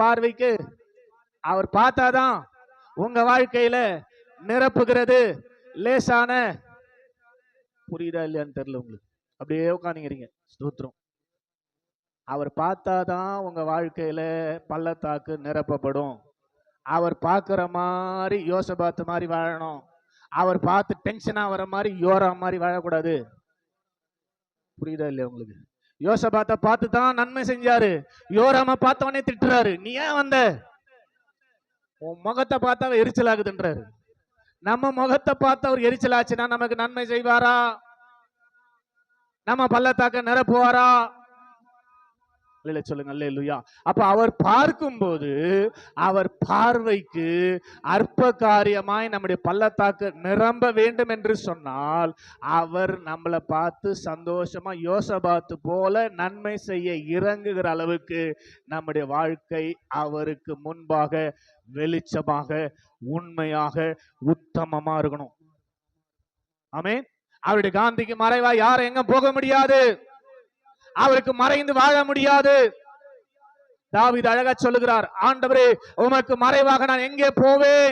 பார்வைக்கு அவர் பார்த்தாதான் உங்க வாழ்க்கையில நிரப்புகிறது லேசான. புரியுதா இல்லையான்னு தெரியல உங்களுக்கு. அப்படியே உட்காந்துங்கிறீங்க. ஸ்தோத்திரம். அவர் பார்த்தாதான் உங்க வாழ்க்கையில பள்ளத்தாக்கு நிரப்பப்படும். அவர் பார்க்கிற மாதிரி யோசபாத்து மாதிரி வாழணும். அவர் பார்த்து டென்ஷனா வர மாதிரி யோராம் மாதிரி வாழக்கூடாது. புரியுதா இல்லையா உங்களுக்கு? யோசபாத்தை பார்த்து தான் நன்மை செஞ்சாரு. யோராம பார்த்தவனே திட்டுறாரு. நீ ஏன் வந்த? உன் முகத்தை பார்த்தா எரிச்சல் ஆகுதுன்றாரு. நம்ம முகத்தை பார்த்து அவர் எரிச்சல் ஆச்சுன்னா நமக்கு நன்மை செய்வாரா? நம்ம பள்ளத்தாக்க நிரப்புவாரா? சொல்லுங்க. அல்லேலூயா. அப்ப அவர் பார்க்கும்போது அவர் பார்வைக்கு அற்ப காரியமாய் நம்முடைய பள்ளத்தாக்கு நிரம்ப வேண்டும் என்று சொன்னால், அவர் நம்மளை பார்த்து சந்தோஷமா யோசபாத்து போல நன்மை செய்ய இறங்குகிற அளவுக்கு நம்முடைய வாழ்க்கை அவருக்கு முன்பாக வெளிச்சமாக, உண்மையாக, உத்தமமா இருக்கணும். ஆமென். அவருடைய காந்திக்கு மறைவா யாரும் எங்க போக முடியாது. அவருக்கு மறைந்து வாழ முடியாது. தாவீது அழகா சொல்லுகிறார், ஆண்டவரே உமக்கு மறைவாக நான் எங்கே போவேன்?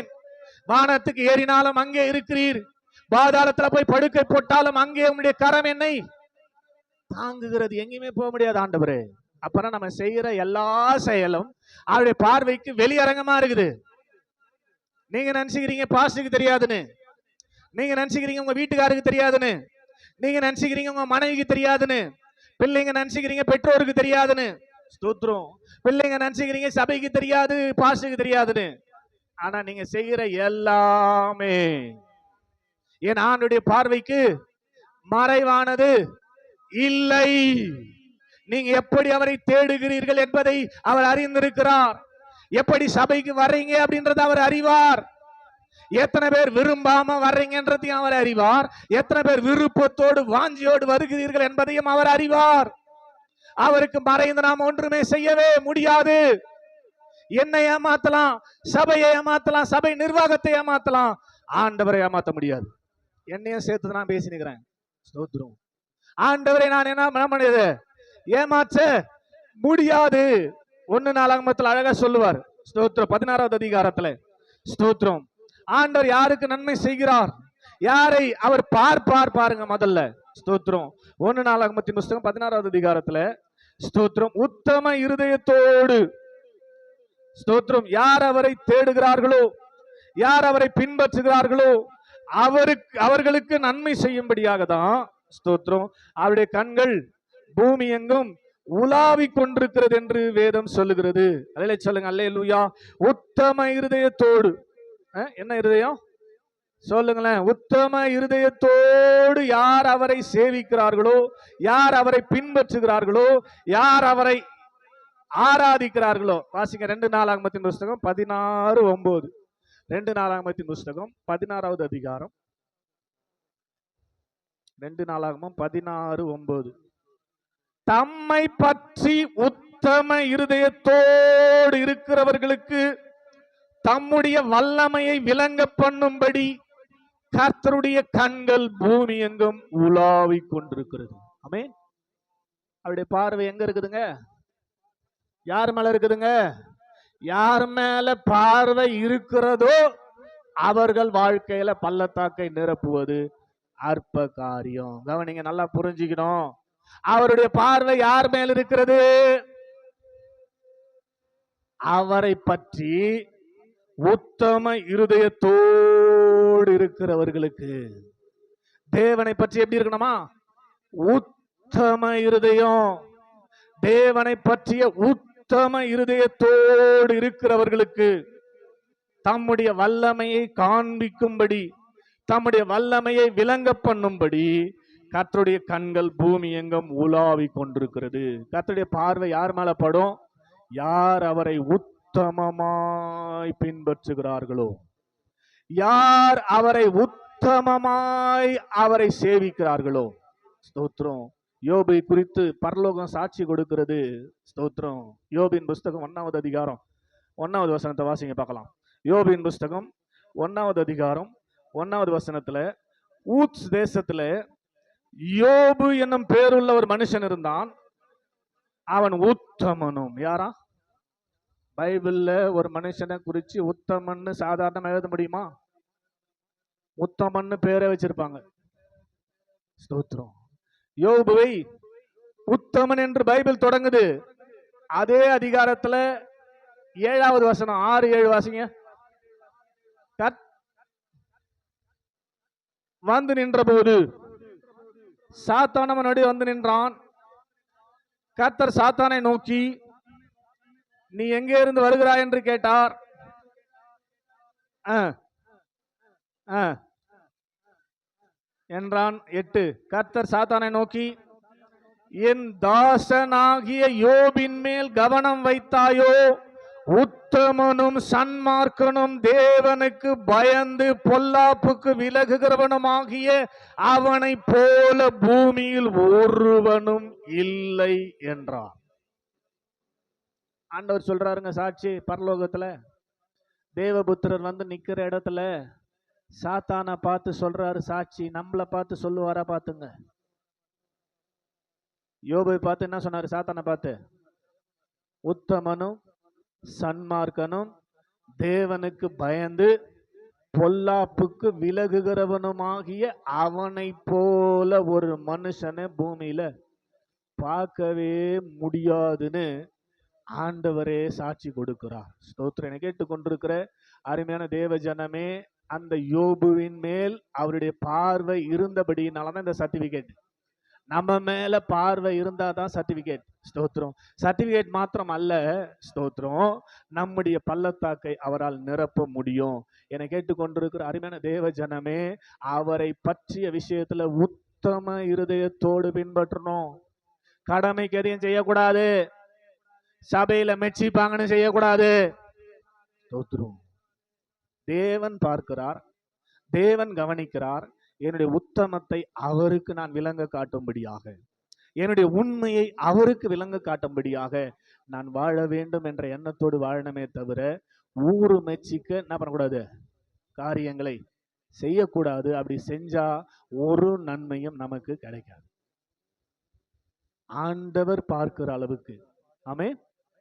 வானத்துக்கு ஏறினாலும் அங்கே இருக்கிறீர், பாதாளத்துல போய் படுக்கை போட்டாலும் அங்கே உம்முடைய கரம் என்னை தாங்குகிறது. எங்கேயுமே போக முடியாது ஆண்டவரே. அப்பதான் நம்ம செய்யற எல்லா செயலும் அவருடைய பார்வைக்கு வெளியரங்கமா இருக்குது. நீங்க நினைச்சுக்கிறீங்க பாஸ்டருக்கு தெரியாதுன்னு, நீங்க நினைச்சுக்கிறீங்க உங்க வீட்டுக்காருக்கு தெரியாதுன்னு, நீங்க நினைச்சுக்கிறீங்க உங்க மனைவிக்கு தெரியாதுன்னு, பிள்ளைங்க நினைச்சுக்கிறீங்க பெற்றோருக்கு தெரியாதுன்னு. ஸ்தோத்திரம். பிள்ளைங்க நினைச்சுக்கிறீங்க சபைக்கு தெரியாது, பாஸ்டருக்கு தெரியாதுன்னு. ஆனா நீங்க செய்யற எல்லாமே என் ஆண்டுடைய பார்வைக்கு மறைவானது இல்லை. நீங்க எப்படி அவரை தேடுகிறீர்கள் என்பதை அவர் அறிந்திருக்கிறார். எப்படி சபைக்கு வர்றீங்க அப்படின்றத அவர் அறிவார். எத்தனை பேர் விரும்பாம வர்றீங்கன்றதையும் அவர் அறிவார். எத்தனை பேர் விருப்பத்தோடு வாஞ்சியோடு வருகிறீர்கள் என்பதையும் அவர் அறிவார். அவருக்கு மறைந்து நாம் ஒன்றுமே செய்யவே முடியாது. என்னை ஏமாத்தலாம், சபையை ஏமாத்தலாம், சபை நிர்வாகத்தை ஏமாத்தலாம், ஆண்டவரை ஏமாத்த முடியாது. என்னையும் சேர்த்து நான் பேசினுக்கிறேன். ஸ்தோத்திரம். ஆண்டவரை நான் என்ன பண்ணியது ஏமாற்ற முடியாது. 1 நாளாகமத்தில் அழகா சொல்லுவார். ஸ்தோத்திரம். 16வது அதிகாரத்துல. ஸ்தோத்திரம். ஆண்டவர் யாருக்கு நன்மை செய்கிறார், யாரை அவர் பார்ப்பார் பாருங்க. முதல்ல ஸ்தோத்திரம். 1 நாளாகமத்தின் புஸ்தகம் 16வது அதிகாரத்துல ஸ்தோத்திரம், உத்தம இருதயத்தோடு ஸ்தோத்திரம், யார் அவரை தேடுகிறார்களோ, யார் அவரை பின்பற்றுகிறார்களோ அவர்களுக்கு நன்மை செய்யும்படியாக தான் ஸ்தோத்திரம் அவருடைய கண்கள் பூமி எங்கும் உலாவிக் கொண்டிருக்கிறது என்று வேதம் சொல்லுகிறது. அல்லேலூயா சொல்லுங்க, அல்லேலூயா. உத்தம இருதயத்தோடு, என்ன இருதயம் சொல்லுங்களேன், உத்தம இருதயத்தோடு யார் அவரை சேவிக்கிறார்களோ, யார் அவரை பின்பற்றுகிறார்களோ, யார் அவரை ஆராதிக்கிறார்களோ. வாசிங்க 2 நாளாகமத்தின் புஸ்தகம் 16:9. 2 நாளாகமத்தின் புஸ்தகம் 16வது அதிகாரம், 2 நாளாகமம் 16:9. தம்மை பற்றி உத்தம இருதயத்தோடு இருக்கிறவர்களுக்கு தம்முடைய வல்லமையை விளங்க பண்ணும்படி கர்த்தருடைய கண்கள் பூமி எங்கும் உலாவிக் கொண்டிருக்கிறது. ஆமென். அவருடைய பார்வை எங்க இருக்குதுங்க? யார் மேல இருக்குதுங்க? யார் மேல பார்வை இருக்கிறதோ அவர்கள் வாழ்க்கையில பள்ளத்தாக்கை நிரப்புவது அற்ப காரியம். கவனிங்க, நல்லா புரிஞ்சுக்கணும். அவருடைய பார்வை யார் மேல் இருக்கிறது? அவரை பற்றி உத்தம இருதயத்தோடு இருக்கிறவர்களுக்கு. தேவனை பற்றி எப்படி இருக்கணுமா? உத்தம இருதயம். தேவனை பற்றிய உத்தம இருதயத்தோடு இருக்கிறவர்களுக்கு தம்முடைய வல்லமையை காண்பிக்கும்படி, தம்முடைய வல்லமையை விளங்க பண்ணும்படி கர்த்தருடைய கண்கள் பூமி எங்கும் உலாவிக் கொண்டிருக்கிறது. கர்த்தருடைய பார்வை யார் மேல படும்? யார் அவரை உத்தமமாய் பின்பற்றுகிறார்களோ, யார் அவரை உத்தமமாய் அவரை சேவிக்கிறார்களோ. ஸ்தோத்திரம். யோபை குறித்து பரலோகம் சாட்சி கொடுக்கிறது. ஸ்தோத்திரம். யோபின் புஸ்தகம் 1வது அதிகாரம் 1வது வசனத்தை வாசிங்க பார்க்கலாம். யோபின் புஸ்தகம் 1வது அதிகாரம் 1வது வசனத்துல, ஊத்ஸ் தேசத்துல யோபு என்னும் பேருள்ள ஒரு மனுஷன் இருந்தான். அவன் உத்தமனும். யாரா? பைபிள்ல ஒரு மனுஷனை குறிச்சு உத்தமன்னு சாதாரணமா எழுத முடியுமா? உத்தமன்னு பேரை வச்சிருப்பாங்க. ஸ்தோத்திரம். யோபுவை உத்தமன் என்று பைபிள் தொடங்குது. அதே அதிகாரத்துல 7வது வசனம் 6-7 வாசிங்க. வந்து நின்ற போது சாத்தான் அவனோடு வந்து நின்றான். கர்த்தர் சாத்தானை நோக்கி, நீ எங்கே இருந்து வருகிறாய் என்று கேட்டார். என்றான். 8. கர்த்தர் சாத்தானை நோக்கி, என் தாசனாகிய யோபின் மேல் கவனம் வைத்தாயோ? உத்தமனும் சன்மார்க்கனும் தேவனுக்கு பயந்து பொல்லாப்புக்கு விலகுகிறவனுமாகிய அவனை போல பூமியில் ஒருவனும் இல்லை என்றார். ஆண்டவர் சொல்றாருங்க சாட்சி. பரலோகத்துல தேவபுத்திரர் வந்து நிக்கிற இடத்துல சாத்தானை பார்த்து சொல்றாரு சாட்சி. நம்மளை பார்த்து சொல்லுவாரா? பார்த்துங்க. யோபை பார்த்து என்ன சொன்னாரு? சாத்தானை பார்த்து, உத்தமனும் சன்மார்க்கனும் தேவனுக்கு பயந்து பொல்லாப்புக்கு விலகுகிறவனுமாகிய அவனை போல ஒரு மனுஷனை பூமியில பார்க்கவே முடியாதுன்னு ஆண்டவரே சாட்சி கொடுக்கிறார். ஸ்தோத்திரம். கேட்டுக்கொண்டிருக்கிற அருமையான தேவ ஜனமே, அந்த யோபுவின் மேல் அவருடைய பார்வை இருந்தபடினாலதான் இந்த சர்டிபிகேட். நம்ம மேல பார்வை இருந்தாதான் சர்டிபிகேட். ஸ்தோத்திரம். சர்டிபிகேட் மாத்திரம் அல்ல, ஸ்தோத்திரம், நம்முடைய பள்ளத்தாக்கை அவரால் நிரப்ப முடியும். என கேட்டுக்கொண்டிருக்கிற அருமையான தேவ ஜனமே, அவரை பற்றிய விஷயத்துல உத்தம இருதயத்தோடு பின்பற்றணும். கடமைக்கு எதையும் செய்யக்கூடாது. சபையில மெச்சிப்பாங்கன்னு செய்யக்கூடாது. ஸ்தோத்திரம். தேவன் பார்க்கிறார், தேவன் கவனிக்கிறார். என்னுடைய உத்தமத்தை அவருக்கு நான் விளங்க காட்டும்படியாக, என்னுடைய உண்மையை அவருக்கு விளங்க காட்டும்படியாக நான் வாழ வேண்டும் என்ற எண்ணத்தோடு வாழணுமே தவிர ஊரு மெச்சிக்க என்ன பண்ணக்கூடாது, காரியங்களை செய்யக்கூடாது. அப்படி செஞ்சா ஒரு நன்மையும் நமக்கு கிடைக்காது. ஆண்டவர் பார்க்கிற அளவுக்கு ஆமென்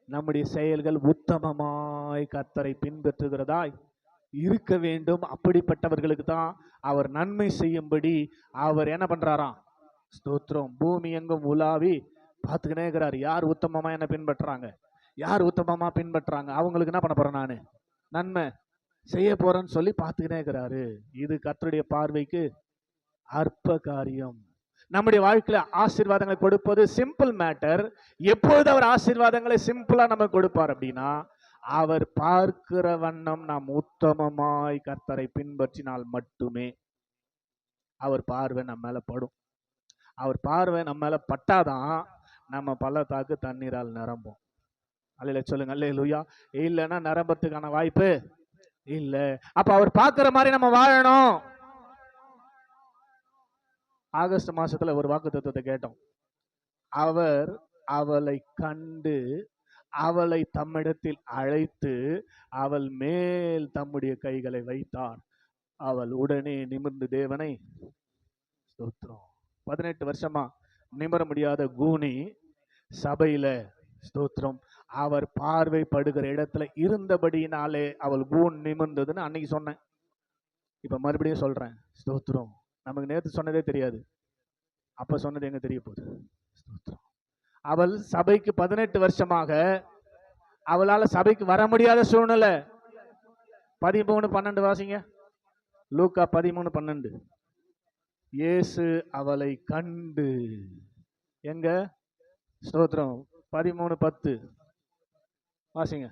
நம்முடைய செயல்கள் உத்தமமாய் கர்த்தரை பின்பற்றுகிறதாய் இருக்க வேண்டும். அப்படிப்பட்டவர்களுக்கு தான் அவர் நன்மை செய்யும்படி அவர் என்ன பண்றாராம்? ஸ்தோத்திரம். பூமி எங்கும் உலாவி பார்த்துக்கினே இருக்கிறாரு. யார் உத்தமமா என்ன பின்பற்றுறாங்க, யார் உத்தமமா பின்பற்றுறாங்க, அவங்களுக்கு என்ன பண்ண போறேன் நானு நன்மை செய்ய போறேன்னு சொல்லி பார்த்துக்கினே இருக்கிறாரு. இது கர்த்தருடைய பார்வைக்கு அற்ப காரியம். நம்முடைய வாழ்க்கையில ஆசீர்வாதங்களை கொடுப்பது சிம்பிள் மேட்டர். எப்பொழுது அவர் ஆசீர்வாதங்களை சிம்பிளா நம்ம கொடுப்பார் அப்படின்னா, அவர் பார்க்கிற வண்ணம் நாம் உத்தமமாய் கர்த்தரை பின்பற்றினால் மட்டுமே அவர் பார்வை நம்ம மேல படும். அவர் பார்வை நம்ம மேல பட்டாதான் நம்ம பள்ளத்தாக்கு தண்ணீரால் நிரம்பும். அல்லேலூயா சொல்லுங்க. அல்லேலூயா. இல்லைன்னா நிரம்பத்துக்கான வாய்ப்பு இல்ல. அப்ப அவர் பார்க்கிற மாதிரி நம்ம வாழணும். ஆகஸ்ட் மாசத்துல ஒரு வாக்குத்தத்தத்தை கேட்டோம். அவர் அவளை கண்டு அவளை தம்மிடத்தில் அழைத்து அவள் மேல் தம்முடைய கைகளை வைத்தார். அவள் உடனே நிமிர்ந்து தேவனை ஸ்தோத்திரம். 18 வருஷமா நிமிர முடியாத கூனி சபையில ஸ்தோத்திரம் அவர் பார்வைப்படுகிற இடத்துல இருந்தபடியினாலே அவள் கூன் நிமிர்ந்ததுன்னு அன்னைக்கு சொன்னேன். இப்ப மறுபடியும் சொல்றேன். ஸ்தோத்திரம். நமக்கு நேற்று சொன்னதே தெரியாது, அப்ப சொன்னது எங்க தெரிய போகுது. ஸ்தோத்திரம். அவள் சபைக்கு 18 வருஷமாக அவளால சபைக்கு வர முடியாத சூழ்நிலை. 13:12 வாசிங்க. லூக்கா 13:12. இயேசு அவளை கண்டு எங்க ஸ்தோத்திரம் 13:10 வாசிங்க.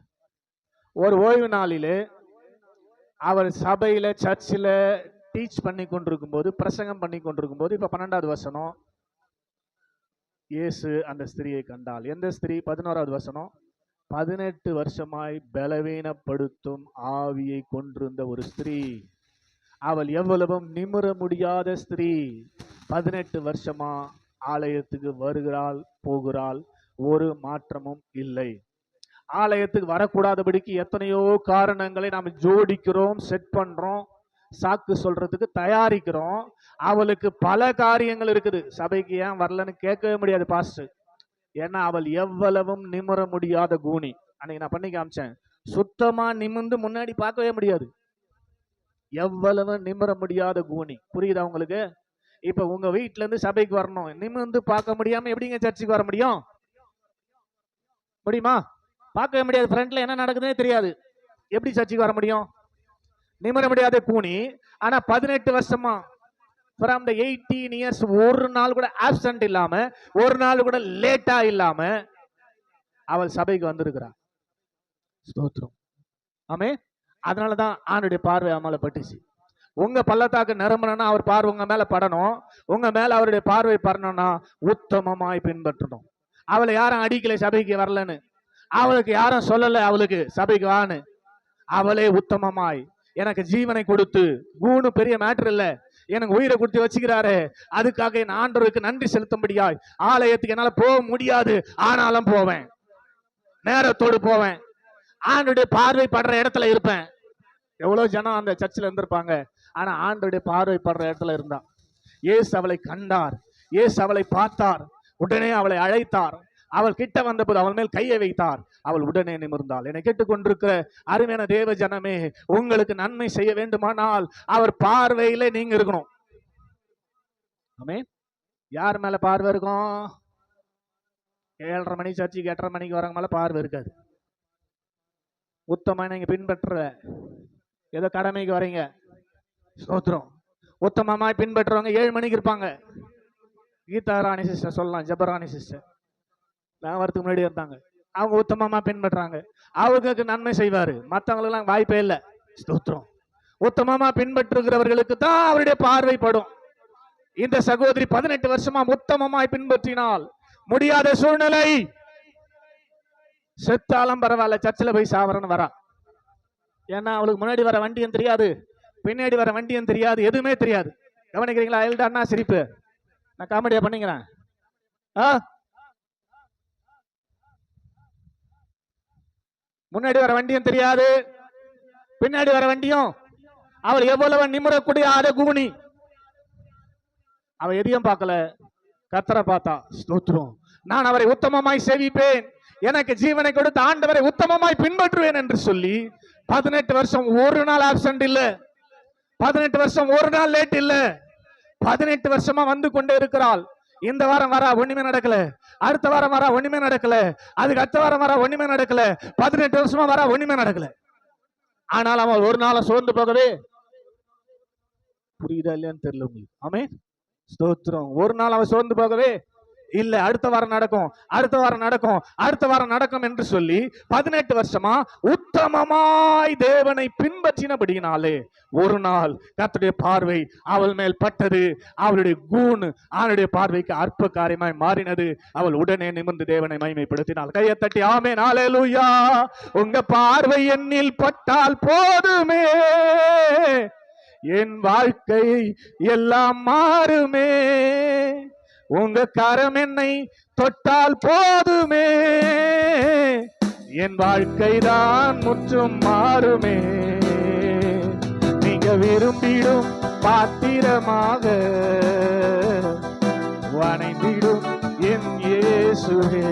ஒரு ஓய்வு நாளிலே அவர் சபையில சர்ச்சில் டீச் பண்ணி கொண்டிருக்கும் போது, பிரசங்கம் பண்ணி கொண்டிருக்கும் போது, இப்ப 12வது வசனம், இயேசு அந்த ஸ்திரியை கண்டாள். எந்த ஸ்திரீ? 11வது வசனம். 18 வருஷமாய் பலவீனப்படுத்தும் ஆவியை கொண்டிருந்த ஒரு ஸ்திரீ. அவள் எவ்வளவும் நிமிர முடியாத ஸ்திரீ. 18 வருஷமா ஆலயத்துக்கு வருகிறாள், போகிறாள், ஒரு மாற்றமும் இல்லை. ஆலயத்துக்கு வரக்கூடாதபடிக்கு எத்தனையோ காரணங்களை நாம் ஜோடிக்கிறோம், செட் பண்றோம், சாக்கு சொல்றதுக்கு தயாரிக்கிறோம். அவளுக்கு பல காரியங்கள் இருக்குது. சபைக்கு ஏன் வரலன்னு கேட்கவே முடியாது பாஸ்டர். ஏன்னா அவள் எவ்வளவும் நிமிர முடியாத கூனி. அன்னைக்கு நான் பண்ணி காமிச்சேன். சுத்தமா நிமிர்ந்து முன்னாடி பார்க்கவே முடியாது. எவ்வளவு நிமிர முடியாத கூனி. புரியுதா உங்களுக்கு? இப்ப உங்க வீட்டுல இருந்து சபைக்கு வரணும், நிமிர்ந்து பார்க்க முடியாம எப்படிங்க சர்ச்சுக்கு வர முடியும்? முடியுமா? பார்க்கவே முடியாது. ஃப்ரண்ட்ல என்ன நடக்குதுன்னே தெரியாது. எப்படி சர்ச்சுக்கு வர முடியும்? நிமிர முடியாத கூனி. ஆனா 18 வருஷமா ஃப்ரம் த 18 இயர்ஸ் ஒரு நாள் கூட ஆப்சென்ட் இல்லாம, ஒரு நாள் கூட லேட்டா இல்லாம அவள் சபைக்கு வந்திருக்கிறாள். ஸ்தோத்திரம். ஆமே. அதனாலதான் ஆண்டுடைய பார்வை அவமால பட்டுச்சு. உங்க பள்ளத்தாக்கு நிரம்பணும்னா அவர் பார்வை உங்க மேல படணும். உங்க மேல அவருடைய பார்வை படணும்னா உத்தமமாய் பின்பற்றணும். அவளை யாரும் அடிக்கல சபைக்கு வரலன்னு, அவளுக்கு யாரும் சொல்லல அவளுக்கு சபைக்கு வான்னு. அவளே உத்தமமாய் எனக்கு ஜீவனை கொடுத்து, கூணு பெரிய மேட்டர் இல்ல, எனக்கு உயிரை கொடுத்து வச்சுக்கிறாரு, அதுக்காக என் ஆண்டவருக்கு நன்றி செலுத்தும்படியாய் ஆலயத்துக்கு என்னால போக முடியாது, ஆனாலும் போவேன், நேரத்தோடு போவேன், ஆண்டுடைய பார்வை படுற இடத்துல இருப்பேன். எவ்வளவு ஜனம் அந்த சர்ச்சில் இருந்திருப்பாங்க. ஆனா ஆண்டுடைய பார்வை படுற இடத்துல இருந்தா. இயேசு அவளை கண்டார், இயேசு அவளை பார்த்தார், உடனே அவளை அழைத்தார். அவள் கிட்ட வந்தபோது அவள் மேல் கையை வைத்தார். அவள் உடனே நிமிர்ந்தாள். என்னை கேட்டுக்கொண்டிருக்கிற அருமையான தேவ ஜனமே, உங்களுக்கு நன்மை செய்ய வேண்டுமானால் அவர் பார்வையில நீங்க இருக்கணும். ஆமே. யார் மேல பார்வை இருக்கும்? 7:30 மணி சர்ச்சுக்கு 8:30 மணிக்கு வரவங்க மேல பார்வை இருக்காது. உத்தமா நீங்க பின்பற்ற ஏதோ கடமைக்கு வரீங்க, ஸ்தோத்திரம். உத்தமமாய் பின்பற்றுறவங்க 7 மணிக்கு இருப்பாங்க. கீதா ராணி சிஸ்டர் சொல்லலாம், ஜபராணி சிஸ்டர் நான் வரதுக்கு முன்னாடி இருந்தாங்க. அவங்க உத்தமமா பின்பற்றாங்க, அவங்களுக்கு நன்மை செய்வாரு, மற்றவங்களுக்கெல்லாம் வாய்ப்பே இல்லை. ஸ்தோத்திரம். உத்தமமா பின்பற்றுகிறவர்களுக்கு தான் அவருடைய பார்வைப்படும். இந்த சகோதரி 18 வருஷமா உத்தமமாய் பின்பற்றினால் முடியாத சூழ்நிலை. செத்தாலும் பரவாயில்ல, சர்ச்சில் போய் சாவரன்னு வரா. ஏன்னா அவளுக்கு முன்னாடி வர வண்டியும் தெரியாது, பின்னாடி வர வண்டியும் தெரியாது, எதுவுமே தெரியாது. கவனிக்கிறீங்களா? எழுத அண்ணா சிரிப்பு. நான் காமெடியா பண்ணிக்கிறேன். முன்னாடி வர வண்டியும் தெரியாது, பின்னாடி வர வண்டியும். அவள் எவ்வளவு நிமிரக்கூடிய அத கூனி. அவ எதையும் பார்க்கல, கர்த்தரை பார்த்தா. ஸ்தோத்திரம். நான் அவரை உத்தமமாய் சேவிப்பேன், எனக்கு ஜீவனை கொடுத்த ஆண்டவரை உத்தமமாய் பின்பற்றுவேன் என்று சொல்லி 18 வருஷம் ஒரு நாள் ஆப்சென்ட் இல்ல, 18 வருஷம் ஒரு நாள் லேட் இல்ல, 18 வருஷமா வந்து கொண்டே இருக்கிறாள். இந்த வாரம் வரா ஒண்ணுமே நடக்கல, அடுத்த வாரம் வரா ஒண்ணுமே நடக்கல, அதுக்கு அடுத்த வாரம் வரா ஒண்ணுமே நடக்கல, 18 வருஷமா வரா ஒண்ணுமே நடக்கல. ஆனால் அவன் ஒரு நாள சோர்ந்து போகவே, புரியுதா இல்லையான்னு தெரியல உங்களுக்கு. ஆமே ஸ்தோத்திரம். ஒரு நாள் அவன் சோர்ந்து போகவே இல்ல, அடுத்த வாரம் நடக்கும், அடுத்த வாரம் நடக்கும், அடுத்த வாரம் நடக்கும் என்று சொல்லி 18 வருஷமா உத்தமமாய் தேவனை பின்பற்றினபடியினாலே ஒரு நாள் கர்த்தருடைய பார்வை அவள் மேல் பட்டது. அவளுடைய கூண் அவனுடைய பார்வைக்கு அற்ப காரியமாய் மாறினது. அவள் உடனே நிமிர்ந்து தேவனை மகிமைப்படுத்தினாள். கையை தட்டி ஆமென் ஹல்லேலூயா. உங்க பார்வை என்னில் பட்டால் போதுமே, என் வாழ்க்கை எல்லாம் மாறுமே. உங்க கரம் என்னை தொட்டால் போதுமே, என் வாழ்க்கை தான் முற்றும் மாறுமே. நீங்க விரும்பிடும் பாத்திரமாக வணைந்திடும் என் இயேசுவே,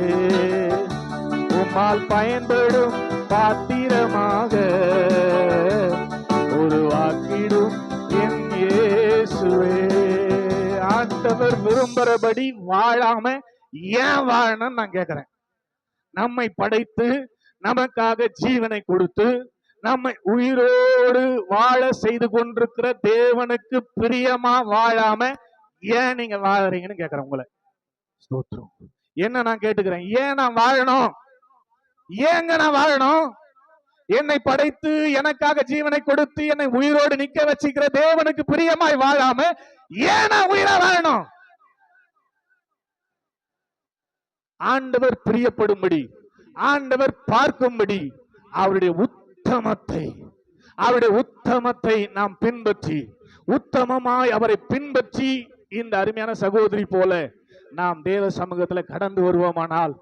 உம்மால் பயன்படும் பாத்திரமாக உருவாக்கிடும் என் இயேசுவே. ஆண்டவர் விரும்புறபடி வாழாம ஏன் வாழணும்னு நான் கேட்கிறேன். நம்மை படைத்து நமக்காக ஜீவனை கொடுத்து நம்மை உயிரோடு வாழ செய்து கொண்டிருக்கிற தேவனுக்கு பிரியமா வாழாம ஏன் நீங்க வாழறீங்கன்னு கேட்கிறேன் உங்களை. ஸ்தோத்திரம். என்ன நான் கேட்டுக்கிறேன், ஏன் நான் வாழணும்? ஏங்க நான் வாழணும்? என்னை படைத்து எனக்காக ஜீவனை கொடுத்து என்னை உயிரோடு நிக்க வச்சுக்கிற தேவனுக்கு பிரியமாய் வாழாம ஏன் நான் உயிரா வாழணும்? ஆண்டவர் பிரியப்படும்படி, ஆண்டவர் பார்க்கும்படி அவருடைய உத்தமத்தை நாம் பின்பற்றி, உத்தமமாய் அவரை பின்பற்றி இந்த அருமையான சகோதரி போல நாம் தேவ சமூகத்துல கடந்து வருவோமானால்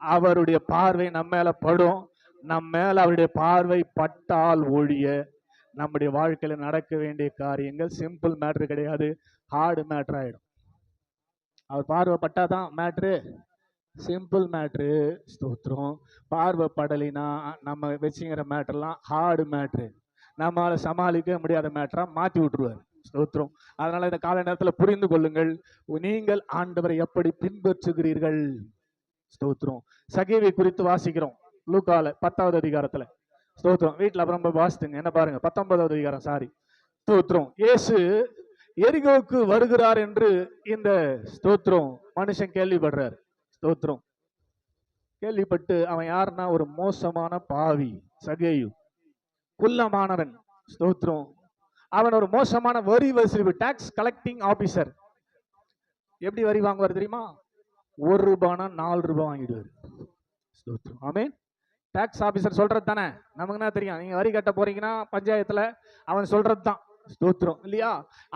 அவருடைய பார்வை நம்ம மேல படும். நம்ம மேல அவருடைய பார்வை பட்டால் ஒழிய நம்முடைய வாழ்க்கையில நடக்க வேண்டிய காரியங்கள் சிம்பிள் மேட்ரு கிடையாது, ஹார்டு மேட்ரு ஆயிடும். அவர் பார்வை பட்டாதான் மேட்ரு, சிம்பிள் மேட்ரு. ஸ்தோத்திரம். பார்வை படலினா நம்ம வச்சுங்கிற மேட்டர்லாம் ஹார்டு மேட்ரு, நம்மளால சமாளிக்க முடியாத மேட்டரா மாற்றி விட்டுருவார். ஸ்தோத்திரம். அதனால இந்த கால நேரத்தில் புரிந்து கொள்ளுங்கள், நீங்கள் ஆண்டவரை எப்படி பின்பற்றுகிறீர்கள். ஸ்தோத்திரம். சகேவை குறித்து வாசிக்கிறோம் லூக்கால 10வது அதிகாரத்துல. ஸ்தோத்திரம். வீட்டில் அப்புறம் வாசித்துங்க, என்ன பாருங்க 19வது அதிகாரம். சாரி, ஸ்தோத்திரம். இயேசு எரிகோவுக்கு வருகிறார் என்று இந்த ஸ்தோத்திரம் மனுஷன் கேள்விப்படுறார். ஸ்தோத்திரம். கேள்விப்பட்டு அவன் யாருன்னா ஒரு மோசமான பாவி, சகேயு, குள்ளமானவன். ஸ்தோத்திரம். அவன் ஒரு மோசமான வரி வசூல் டாக்ஸ் கலெக்டிங் ஆபீசர். எப்படி வரி வாங்குவார் தெரியுமா? ₹1 4 வாங்கிடுவார். ஸ்தோத்திரம். ஆமென். டாக்ஸ் ஆபீசர் சொல்றது தானே நமக்கு என்ன தெரியும்? நீங்க வரி கட்ட போறீங்கன்னா பஞ்சாயத்துல அவன் சொல்றது தான். ஸ்தோத்திரம் இல்லையா?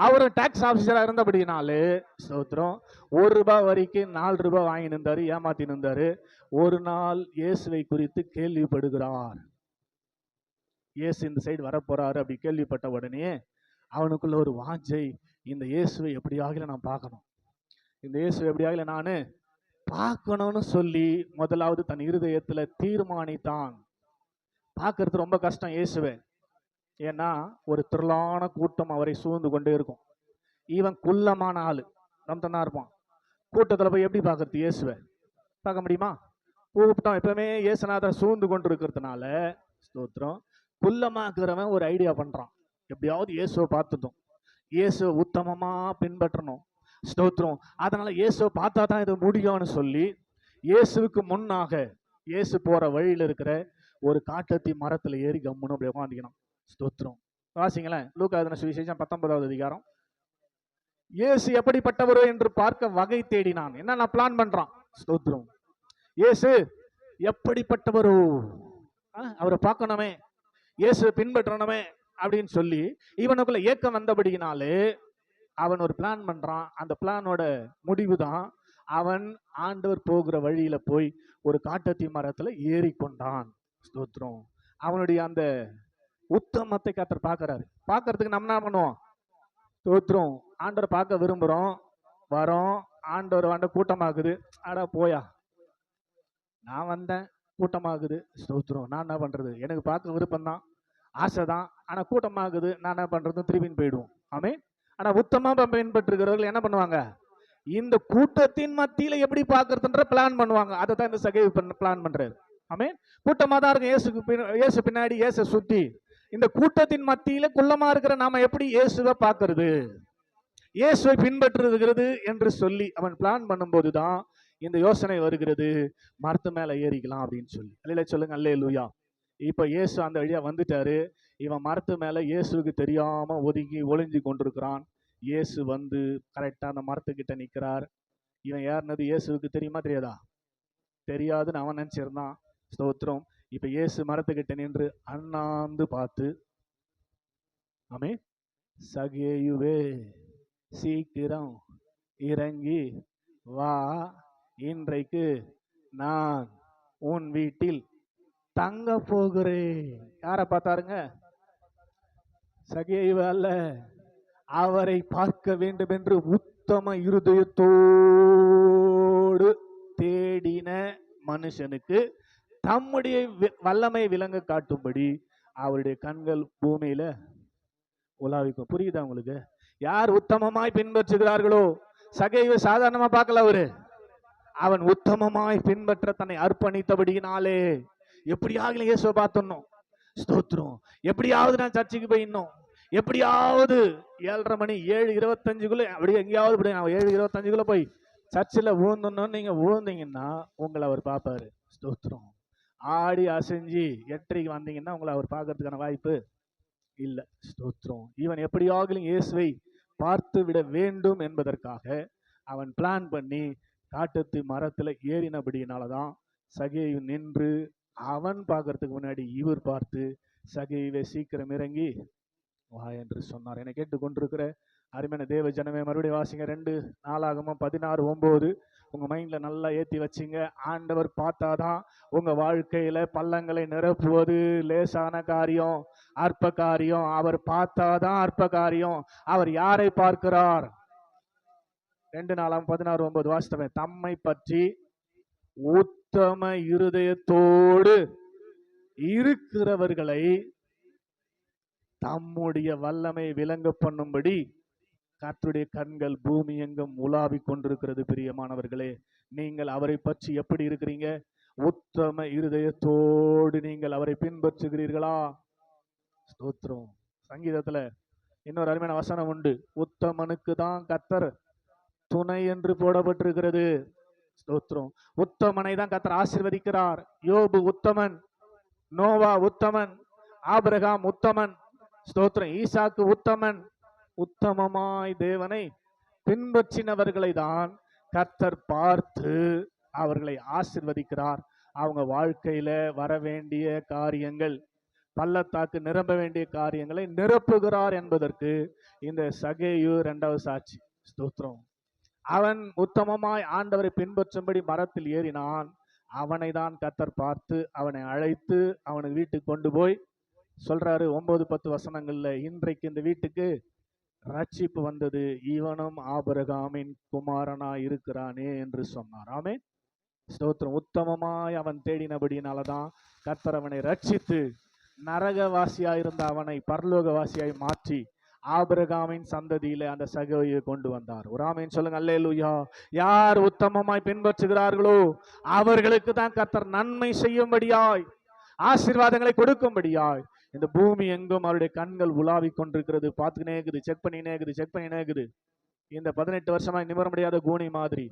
அவரு டாக்ஸ் ஆபீசரா இருந்தபடினாலே ஸ்தோத்திரம் ₹1 வரிக்கு ₹4 வாங்கி நின்றாரு, ஏமாத்தி நின்றாரு. ஒரு நாள் இயேசுவை குறித்து கேள்விப்படுகிறார். இயேசு இந்த சைடு வரப்போறாரு அப்படி கேள்விப்பட்ட உடனே அவனுக்குள்ள ஒரு வாஞ்சை, இந்த இயேசுவை எப்படியாக நான் பார்க்கணும், இந்த இயேசுவை எப்படியாக நான் பார்க்கணும்னு சொல்லி முதலாவது தன் இருதயத்துல தீர்மானித்தான். பார்க்கறது ரொம்ப கஷ்டம் இயேசுவை. ஏன்னா ஒரு திரளான கூட்டம் அவரை சூழ்ந்து கொண்டே இருக்கும். இவன் குள்ளமான ஆளு, தான் இருப்பான். கூட்டத்துல போய் எப்படி பார்க்கறது இயேசுவை? பார்க்க முடியுமா? கூட்டம் எப்பவுமே இயேசுநாதர் சூழ்ந்து கொண்டு இருக்கிறதுனால ஸ்தோத்திரம் குள்ளமாக்குறவன் ஒரு ஐடியா பண்றான், எப்படியாவது இயேசுவை பார்த்துட்டோம், இயேசுவை உத்தமமா பின்பற்றணும். ஸ்தோத்திரம். அதனால இயேசுவை பார்த்தா தான் இது முடியும்னு சொல்லி இயேசுவுக்கு முன்னாக இயேசு போற வழியில இருக்கிற ஒரு காட்டத்தி மரத்துல ஏறி கம்முன்னு அப்படி உட்காந்துக்கணும். ஸ்தோத்திரம். வாசிங்களேன், லூக்கா எழுதின சுவிசேஷம் 19வது அதிகாரம். இயேசு எப்படிப்பட்டவரோ என்று பார்க்க வகை தேடினான். என்ன பிளான் பண்றான்? ஸ்தோத்திரம். இயேசு எப்படிப்பட்டவரோ, அவரை பார்க்கணுமே, இயேசுவை பின்பற்றணுமே அப்படின்னு சொல்லி இவனுக்குள்ள ஏக்கம் வந்தபடியினாலே அவன் ஒரு பிளான் பண்றான். அந்த பிளானோட முடிவு தான் அவன் ஆண்டவர் போகிற வழியில போய் ஒரு காட்டத்தி மரத்துல ஏறிக்கொண்டான். ஸ்தோத்திரம். அவனுடைய அந்த உத்தமத்தை கர்த்தர் பார்க்கிறாரு. பார்க்கறதுக்கு நம்ம என்ன பண்ணுவோம்? ஸ்தோத்திரம். ஆண்டவரை பார்க்க விரும்புறோம், வரோம், ஆண்டவர் கூட்டமாகுது, அடா போயா நான் வந்தேன், கூட்டமாகுது. ஸ்தோத்திரம். நான் என்ன பண்றது? எனக்கு பார்க்க விருப்பம் தான், ஆசை தான், ஆனா கூட்டமாகுது, நான் என்ன பண்றது? திரும்பின்னு போயிடுவோம். ஆமே. ஆனா உத்தமமா பின்பற்றுகிறவர்கள் என்ன பண்ணுவாங்க? இந்த கூட்டத்தின் மத்தியில எப்படி பார்க்கறதுன்ற பிளான் பண்ணுவாங்க. அதை தான் இந்த சகேயு பிளான் பண்றாரு. ஆமென். கூட்டமா தான் இருக்கும், இயேசு பின்னாடி, இயேசு சுத்தி. இந்த கூட்டத்தின் மத்தியில குள்ளமா இருக்கிற நாம எப்படி இயேசுவை பார்க்கிறது, இயேசுவை பின்பற்றுகிறது என்று சொல்லி அவன் பிளான் பண்ணும்போது தான் இந்த யோசனை வருகிறது, மரத்து மேல ஏறிக்கலாம் அப்படின்னு சொல்லி. அல்லேலூயா சொல்லுங்க, அல்லேலூயா. இப்ப இயேசு அந்த வழியா வந்துட்டாரு. இவன் மரத்து மேல இயேசுவுக்கு தெரியாம ஒதுங்கி ஒளிஞ்சு கொண்டிருக்கிறான். இயேசு வந்து கரெக்டா அந்த மரத்துக்கிட்ட நிக்கிறார். இவன் ஏறினது இயேசுவுக்கு தெரியுமா தெரியாதா? தெரியாதுன்னு அவன் நினைச்சிருந்தான். ஸ்தோத்திரம். இப்ப இயேசு மரத்துக்கிட்ட நின்று அண்ணாந்து பார்த்து, ஆமே, சகேயுவே சீக்கிரம் இறங்கி வா, இன்றைக்கு நான் உன் வீட்டில் தங்க போகிறேன். யாரை பார்த்தாருங்க? சகேயுவே அல்ல, அவரை பார்க்க வேண்டும் என்று உத்தம இருதயத்தோடு தேடின மனுஷனுக்கு தம்முடைய வல்லமை விளங்க காட்டும்படி அவருடைய கண்கள் பூமியில உலாவிக்கும். புரியுதா உங்களுக்கு? யார் உத்தமமாய் பின்பற்றுகிறார்களோ, சகேயுவை சாதாரணமா பார்க்கல அவரு. அவன் உத்தமமாய் பின்பற்ற தன்னை அர்ப்பணித்தபடியினாலே எப்படியாவது இயேசுவை பார்த்தணும். ஸ்தோத்திரம். எப்படியாவது நான் சர்ச்சுக்கு போயிடணும், எப்படியாவது 7:30 மணி 7:25 அப்படி எங்கேயாவது 7:25 போய் சர்ச்சில் ஊழ்ந்தணும்னு நீங்க ஊழ்ந்தீங்கன்னா உங்களை அவர் பார்ப்பாரு. ஸ்தோத்திரம். ஆடி அசைஞ்சு 8:30 வந்தீங்கன்னா உங்களை அவர் பார்க்கறதுக்கான வாய்ப்பு இல்லை. ஸ்தோத்திரம். இவன் எப்படியாவது இயேசுவை பார்த்து விட வேண்டும் என்பதற்காக அவன் பிளான் பண்ணி காட்டத்து மரத்துல ஏறினபடியினாலதான் சகேயு நின்று அவன் பார்க்கறதுக்கு முன்னாடி இவர் பார்த்து, சகேயுவே சீக்கிரம் இறங்கி வா என்று சொன்னார். என்னை கேட்டுக்கொண்டிருக்கிற அருமையான தேவ ஜனமே, மறுபடியும் வாசிங்க 2 நாளாகமம் 16:9. உங்க மைண்ட்ல நல்லா ஏத்தி வச்சிங்க. ஆண்டவர் பார்த்தாதான் உங்க வாழ்க்கையில பள்ளங்களை நிரப்புவது லேசான காரியம், அற்ப காரியம். அவர் பார்த்தாதான் அற்ப காரியம். அவர் யாரை பார்க்கிறார்? 2 நாளாகமம் 16:9 வாசித்தவன், தம்மை பற்றி உத்தம இருதயத்தோடு இருக்கிறவர்களை தம்முடைய வல்லமை விளங்க பண்ணும்படி கர்த்தருடைய கண்கள் பூமி எங்கும் உலாவிக் கொண்டிருக்கிறது. பிரியமானவர்களே, நீங்கள் அவரை பற்றி எப்படி இருக்கிறீங்க? உத்தம இருதயத்தோடு நீங்கள் அவரை பின்பற்றுகிறீர்களா? ஸ்தோத்திரம். சங்கீதத்துல இன்னொரு அருமையான வசனம் உண்டு, உத்தமனுக்கு தான் கர்த்தர் துணை என்று போடப்பட்டிருக்கிறது. ஸ்தோத்திரம். உத்தமனை தான் கர்த்தர் ஆசீர்வதிக்கிறார். யோபு உத்தமன், நோவா உத்தமன், ஆபிரகாம் உத்தமன். ஸ்தோத்திரம். ஈசாக்கு உத்தமன். உத்தமமாய் தேவனை பின்பற்றினவர்களை தான் கர்த்தர் பார்த்து அவர்களை ஆசீர்வதிக்கிறார். அவங்க வாழ்க்கையில வர வேண்டிய காரியங்கள், பள்ளத்தாக்கு நிரம்ப வேண்டிய காரியங்களை நிரப்புகிறார் என்பதற்கு இந்த சகேயு 2வது சாட்சி. ஸ்தோத்திரம். அவன் உத்தமமாய் ஆண்டவரை பின்பற்றும்படி மரத்தில் ஏறினான். அவனை தான் கர்த்தர் பார்த்து அவனை அழைத்து அவனுக்கு வீட்டுக்கு கொண்டு போய் சொல்றாரு 9-10 வசனங்கள்ல, இன்றைக்கு இந்த வீட்டுக்கு ரட்சிப்பு வந்தது, இவனும் ஆபிரகாமின் குமாரனா இருக்கிறானே என்று சொன்னார். ஆமென். ஸ்தோத்திரம். உத்தமமாய் அவன் தேடினபடியினாலதான் கர்த்தர் அவனை ரட்சித்து நரகவாசியாய் இருந்த அவனை பரலோகவாசியாய் மாற்றி ஆபிரகாமின் சந்ததியில அந்த சகோயை கொண்டு வந்தார். ஒரு ஆமென் சொல்லுங்க, அல்லேலூயா. யார் உத்தமமாய் பின்பற்றுகிறார்களோ அவர்களுக்கு தான் கர்த்தர் நன்மை செய்யும்படியாய், ஆசீர்வாதங்களை கொடுக்கும்படியாய் இந்த பூமி எங்கும் அவருடைய கண்கள் உலாவிக் கொண்டிருக்கிறது. பார்த்துக்கினே இருக்குது, செக் பண்ணினே இருக்குது. இந்த 18 வருஷமா நிமிர முடியாத கூனி மாதிரி,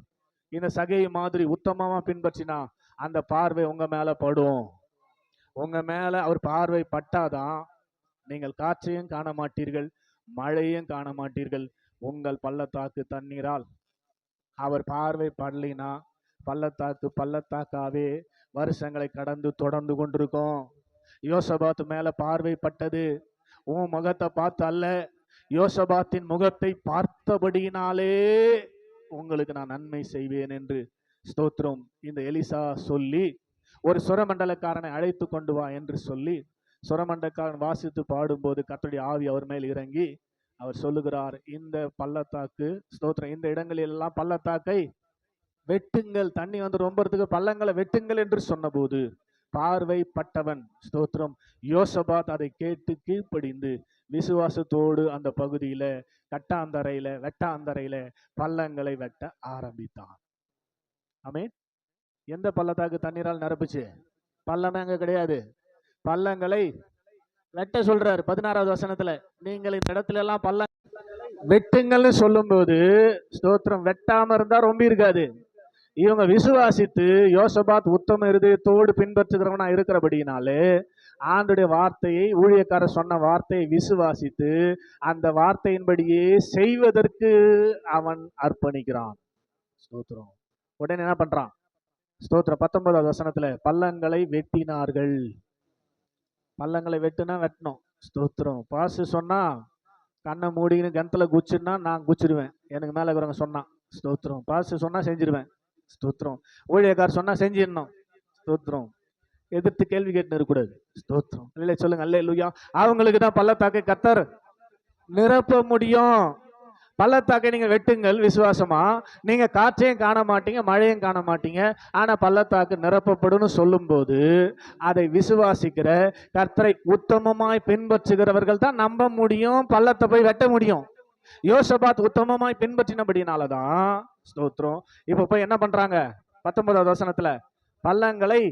இந்த சகை மாதிரி உத்தமமா பின்பற்றினா அந்த பார்வை உங்க மேல படும். உங்க மேல அவர் பார்வை பட்டாதான் நீங்கள் காற்றையும் காண மாட்டீர்கள், மழையும் காண மாட்டீர்கள். உங்கள் பள்ளத்தாக்கு தண்ணீரால் அவர் பார்வை படலினா பள்ளத்தாக்காவே வருஷங்களை கடந்து தொடர்ந்து கொண்டிருக்கும். யோசபாத் மேல பார்வை பட்டது, உன் முகத்தை பார்த்து அல்ல, யோசபாத்தின் முகத்தை பார்த்தபடியினாலே உங்களுக்கு நான் நன்மை செய்வேன் என்று. ஸ்தோத்திரம். இந்த எலிசா சொல்லி ஒரு சுரமண்டலக்காரனை அழைத்து கொண்டு வா என்று சொல்லி சுரமண்டலக்காரன் வாசித்து பாடும்போது கர்த்தருடைய ஆவி அவர் மேல் இறங்கி அவர் சொல்லுகிறார், இந்த பள்ளத்தாக்கு, ஸ்தோத்திரம், இந்த இடங்களில் எல்லாம் பள்ளத்தாக்கை வெட்டுங்கள், தண்ணி வந்து ரொம்பறதுக்கு பள்ளங்களை வெட்டுங்கள் என்று சொன்னபோது பார்வை பட்டவன், ஸ்தோத்திரம், யோசபாத் அதை கேட்டு கீழ்ப்படிந்து விசுவாசத்தோடு அந்த பகுதியில கட்டாந்தரையில வெட்டாந்தரையில பள்ளங்களை வெட்ட ஆரம்பித்தான். ஆமென். எந்த பள்ளத்தாக்கு தண்ணீரால் நிரப்புச்சு? பள்ளமே அங்க கிடையாது. பள்ளங்களை வெட்ட சொல்றாரு 16வது வசனத்துல. நீங்கள் இந்த இடத்துல எல்லாம் பள்ளம் வெட்டுங்கள்னு சொல்லும்போது ஸ்தோத்திரம், வெட்டாம இருந்தா ரொம்ப இருக்காது. இவங்க விசுவாசித்து யோசபாத் உத்தம இருதயத்தோடு பின்பற்றுகிறவனா இருக்கிறபடியினாலே ஆண்டுடைய வார்த்தையை, ஊழியக்காரர் சொன்ன வார்த்தையை விசுவாசித்து அந்த வார்த்தையின்படியே செய்வதற்கு அவன் அர்ப்பணிக்கிறான். ஸ்தோத்திரம். உடனே என்ன பண்றான்? ஸ்தோத்திரம் 19வது வசனத்துல பள்ளங்களை வெட்டினார்கள். பள்ளங்களை வெட்டுனா வெட்டணும். ஸ்தோத்திரம். பாசு சொன்னா கண்ணை மூடின்னு கிணத்துல குச்சின்னா நான் குச்சிடுவேன், எனக்கு மேல இருக்கிறவங்க சொன்னான். ஸ்தோத்திரம். பாசு சொன்னா செஞ்சிருவேன். ஸ்தோத்திரம். ஊழியக்காரர் சொன்னா செஞ்சிடணும். ஸ்தோத்திரம். எதிர்த்து கேள்வி கேட்டு இருக்கக்கூடாது. ஸ்தோத்திரம். இல்லை சொல்லுங்க அல்லேலூயா. அவங்களுக்கு தான் பள்ளத்தாக்கை கர்த்தர் நிரப்ப முடியும். பள்ளத்தாக்கை நீங்க வெட்டுங்கள் விசுவாசமா. நீங்க காற்றையும் காண மாட்டீங்க, மழையும் காண மாட்டீங்க, ஆனா பள்ளத்தாக்கு நிரப்பப்படும் சொல்லும் போது அதை விசுவாசிக்கிற கர்த்தரை உத்தமமாய் பின்பற்றுகிறவர்கள் தான் நம்ப முடியும், பள்ளத்தை போய் வெட்ட முடியும். யோசபாத் உத்தமமாய் பின்பற்றினபடினாலதான் ஸ்தோத்திரம் இப்ப போய் என்ன பண்றாங்க? 19வது வசனத்துல பள்ளங்களை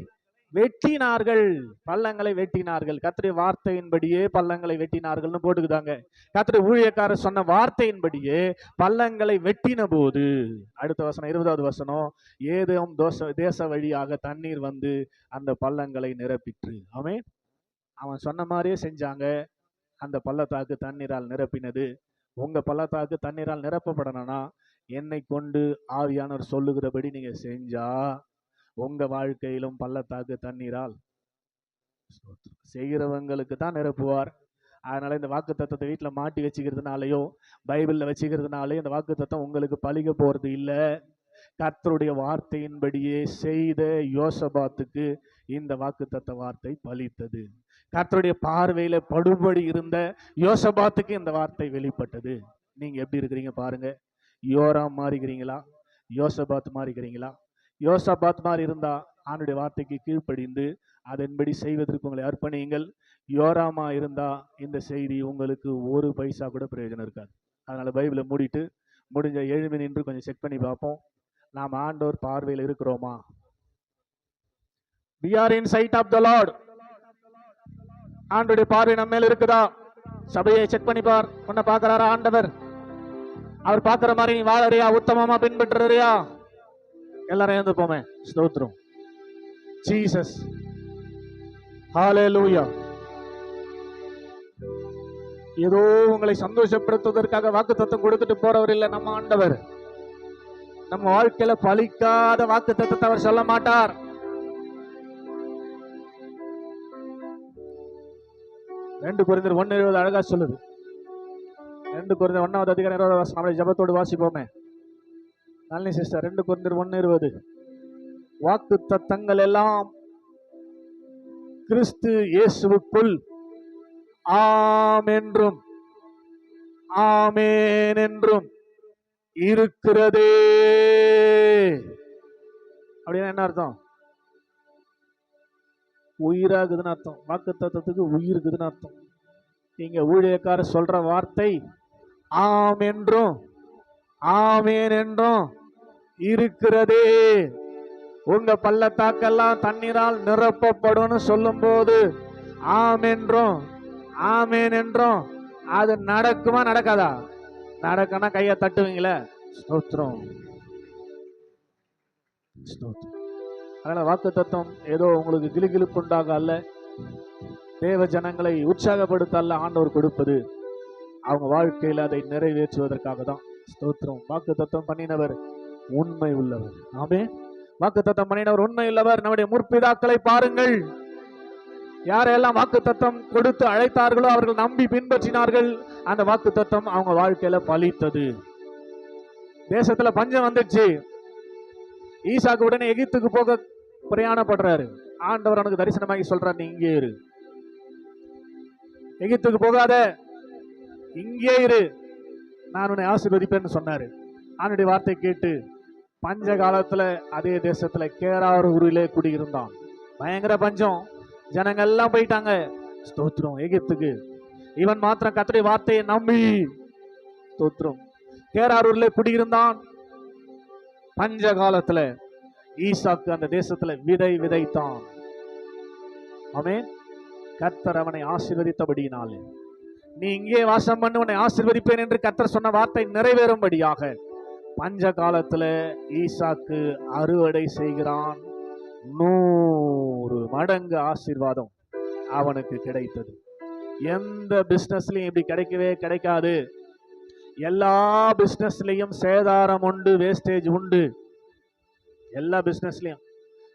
வெட்டினார்கள். பள்ளங்களை வெட்டினார்கள். கர்த்தருடைய வார்த்தையின்படியே பள்ளங்களை வெட்டினார்கள்னு போட்டுக்குதாங்க. கர்த்தருடைய ஊழியக்காரர் சொன்ன வார்த்தையின்படியே பள்ளங்களை வெட்டின போது, அடுத்த வசனம் 20வது வசனம், ஏதோம் தேச வழியாக தண்ணீர் வந்து அந்த பள்ளங்களை நிரப்பிற்று. அவன் சொன்ன மாதிரியே செஞ்சாங்க. அந்த பள்ளத்தாக்கு தண்ணீரால் நிரப்பினது. உங்க பள்ளத்தாக்கு தண்ணீரால் நிரப்பப்படணும்னா என்னை கொண்டு ஆவியானவர் சொல்லுகிறபடி நீங்க செஞ்சா உங்க வாழ்க்கையிலும் பள்ளத்தாக்கு தண்ணீரால் செய்கிறவங்களுக்கு தான் நிரப்புவார். அதனால இந்த வாக்கு தத்தத்தை வீட்டில் மாட்டி வச்சுக்கிறதுனாலையோ பைபிளில் வச்சுக்கிறதுனாலையோ இந்த வாக்கு தத்தம் உங்களுக்கு பழிக்க போறது இல்லை. கர்த்தருடைய வார்த்தையின்படியே செய்த யோசபாத்துக்கு இந்த வாக்கு தத்த வார்த்தை பலித்தது. கர்த்தருடைய பார்வையில படுபடி இருந்த யோசபாத்துக்கு இந்த வார்த்தை வெளிப்பட்டது. நீங்க எப்படி இருக்கிறீங்க பாருங்க. யோராம் மாறிக்கிறீங்களா? யோசபாத் மாறிக்கிறீங்களா? யோசபாத் மாதிரி இருந்தா ஆண்டுடைய வார்த்தைக்கு கீழ்ப்படிந்து அதன்படி செய்வதற்கு உங்களை அர்ப்பணியுங்கள். யோராமா இருந்தா இந்த செய்தி உங்களுக்கு ஒரு பைசா கூட பிரயோஜனம் இருக்காது. அதனால பைபிளை மூடிட்டு முடிஞ்ச எழுமி நின்று கொஞ்சம் செக் பண்ணி பார்ப்போம். நாம் ஆண்டவர் பார்வையில் இருக்கிறோமா? We are in sight of the Lord. ஆண்டவருடைய பார்வை நம்ம மேல இருக்குதா? சபையை செக் பண்ணி பார். உன்னை பார்க்கிறாரா ஆண்டவர்? அவர் பார்க்கிற மாதிரி நீ வாழறியா? உத்தமமா பின்பற்றுறியா? எல்லாரும் எழுந்து போமே. ஸ்தோத்திரம். ஜீசஸ். ஹalleluya. ஏதோ உங்களை சந்தோஷப்படுத்துவதற்காக வாக்குத்தத்தம் கொடுத்துட்டு போறவர் இல்ல நம்ம ஆண்டவர். நம்ம வாழ்க்கையில பலிக்காத வாக்குத்தத்தத்தை அவர் சொல்ல மாட்டார். ரெண்டு கொரிந்தியர் 1:20 அழகா சொல்லுது. 2 கொரிந்தியர் 1வது அதிகாரம் 20வது வசனம் நம்மளை ஜெபத்தோடு வாசிப்போமே. நல்ல சிஸ்டர். 2 கொரிந்தியர் 1:20 வாக்குத்தத்தங்கள் எல்லாம் கிறிஸ்து இயேசுவுக்குள் ஆம் என்றும் ஆமென் என்றும் இருக்கிறதே. அப்படின்னா என்ன அர்த்தம்? உயிராகுதுன்னு அர்த்தம். வாக்கு தத்துவத்துக்கு உயிர் இருக்குதுன்னு அர்த்தம். இங்க ஊழியக்காரர் சொல்ற வார்த்தை ஆம் என்றும் ஆமேன் என்றும் இருக்கிறதே. உங்க பள்ளத்தாக்கெல்லாம் தண்ணீரால் நிரப்பப்படும் சொல்லும் போது ஆம் என்றும் ஆமேன் என்றும் அது நடக்குமா நடக்காதா? நடக்கனா கையை தட்டுவீங்களே. ஸ்தோத்திரம். அதனால வாக்கு தத்துவம் ஏதோ உங்களுக்கு கிளுகிழுப்பு உண்டாக அல்ல, தேவ ஜனங்களை உற்சாகப்படுத்த அல்ல ஆண்டவர் கொடுப்பது, அவங்க வாழ்க்கையில் அதை நிறைவேற்றுவதற்காக தான். ஸ்தோத்திரம். வாக்கு தத்துவம் பண்ணினவர் உண்மை உள்ளவர். ஆமென். வாக்கு தத்துவம் பண்ணினவர் உண்மை உள்ளவர். நம்முடைய முற்பிதாக்களை பாருங்கள். யாரெல்லாம் வாக்கு தத்துவம் கொடுத்து அழைத்தார்களோ அவர்கள் நம்பி பின்பற்றினார்கள். அந்த வாக்கு தத்துவம் அவங்க வாழ்க்கையில பலித்தது. தேசத்துல பஞ்சம் வந்துச்சு. ஈசாக்கு உடனே எகிப்துக்கு போக பிரயாணப்படுறாரு. ஆண்டவர் அவனுக்கு தரிசனமாகி சொல்றார், நீ இங்கே இரு, எகிப்துக்கு போகாத, இங்கே இரு, நான் உன்னை ஆசீர்வதிப்பேன்னு சொன்னாரு. அவனுடைய வார்த்தை கேட்டு பஞ்ச காலத்துல அதே தேசத்துல கேரார் ஊரிலே குடியிருந்தான். பயங்கர பஞ்சம். ஜனங்கள் எல்லாம் போயிட்டாங்க. ஸ்தோத்திரம். எகிப்துக்கு இவன் மாத்திரம் கர்த்தருடைய வார்த்தையை நம்பி ஸ்தோத்திரம் கேராரூர்ல குடியிருந்தான். பஞ்ச காலத்துல ஈசாக்கு அந்த தேசத்துல விதை விதைத்தான். ஆமென். கர்த்தர் அவனை ஆசீர்வதித்தபடியினாலே நீ இங்கே வாசம் பண்ணு, உன்னை ஆசீர்வதிப்பேன் என்று கர்த்தர் சொன்ன வார்த்தை நிறைவேறும்படியாக பஞ்ச காலத்துல ஈசாக்கு அறுவடை செய்கிறான். 100 மடங்கு ஆசீர்வாதம் அவனுக்கு கிடைத்தது. எந்த பிசினஸ்லயும் இப்படி கிடைக்கவே கிடைக்காது. எல்லா பிசினஸ்லயும் சேதாரம் உண்டு, வேஸ்டேஜ் உண்டு. எல்லா பிசினஸ்லயும்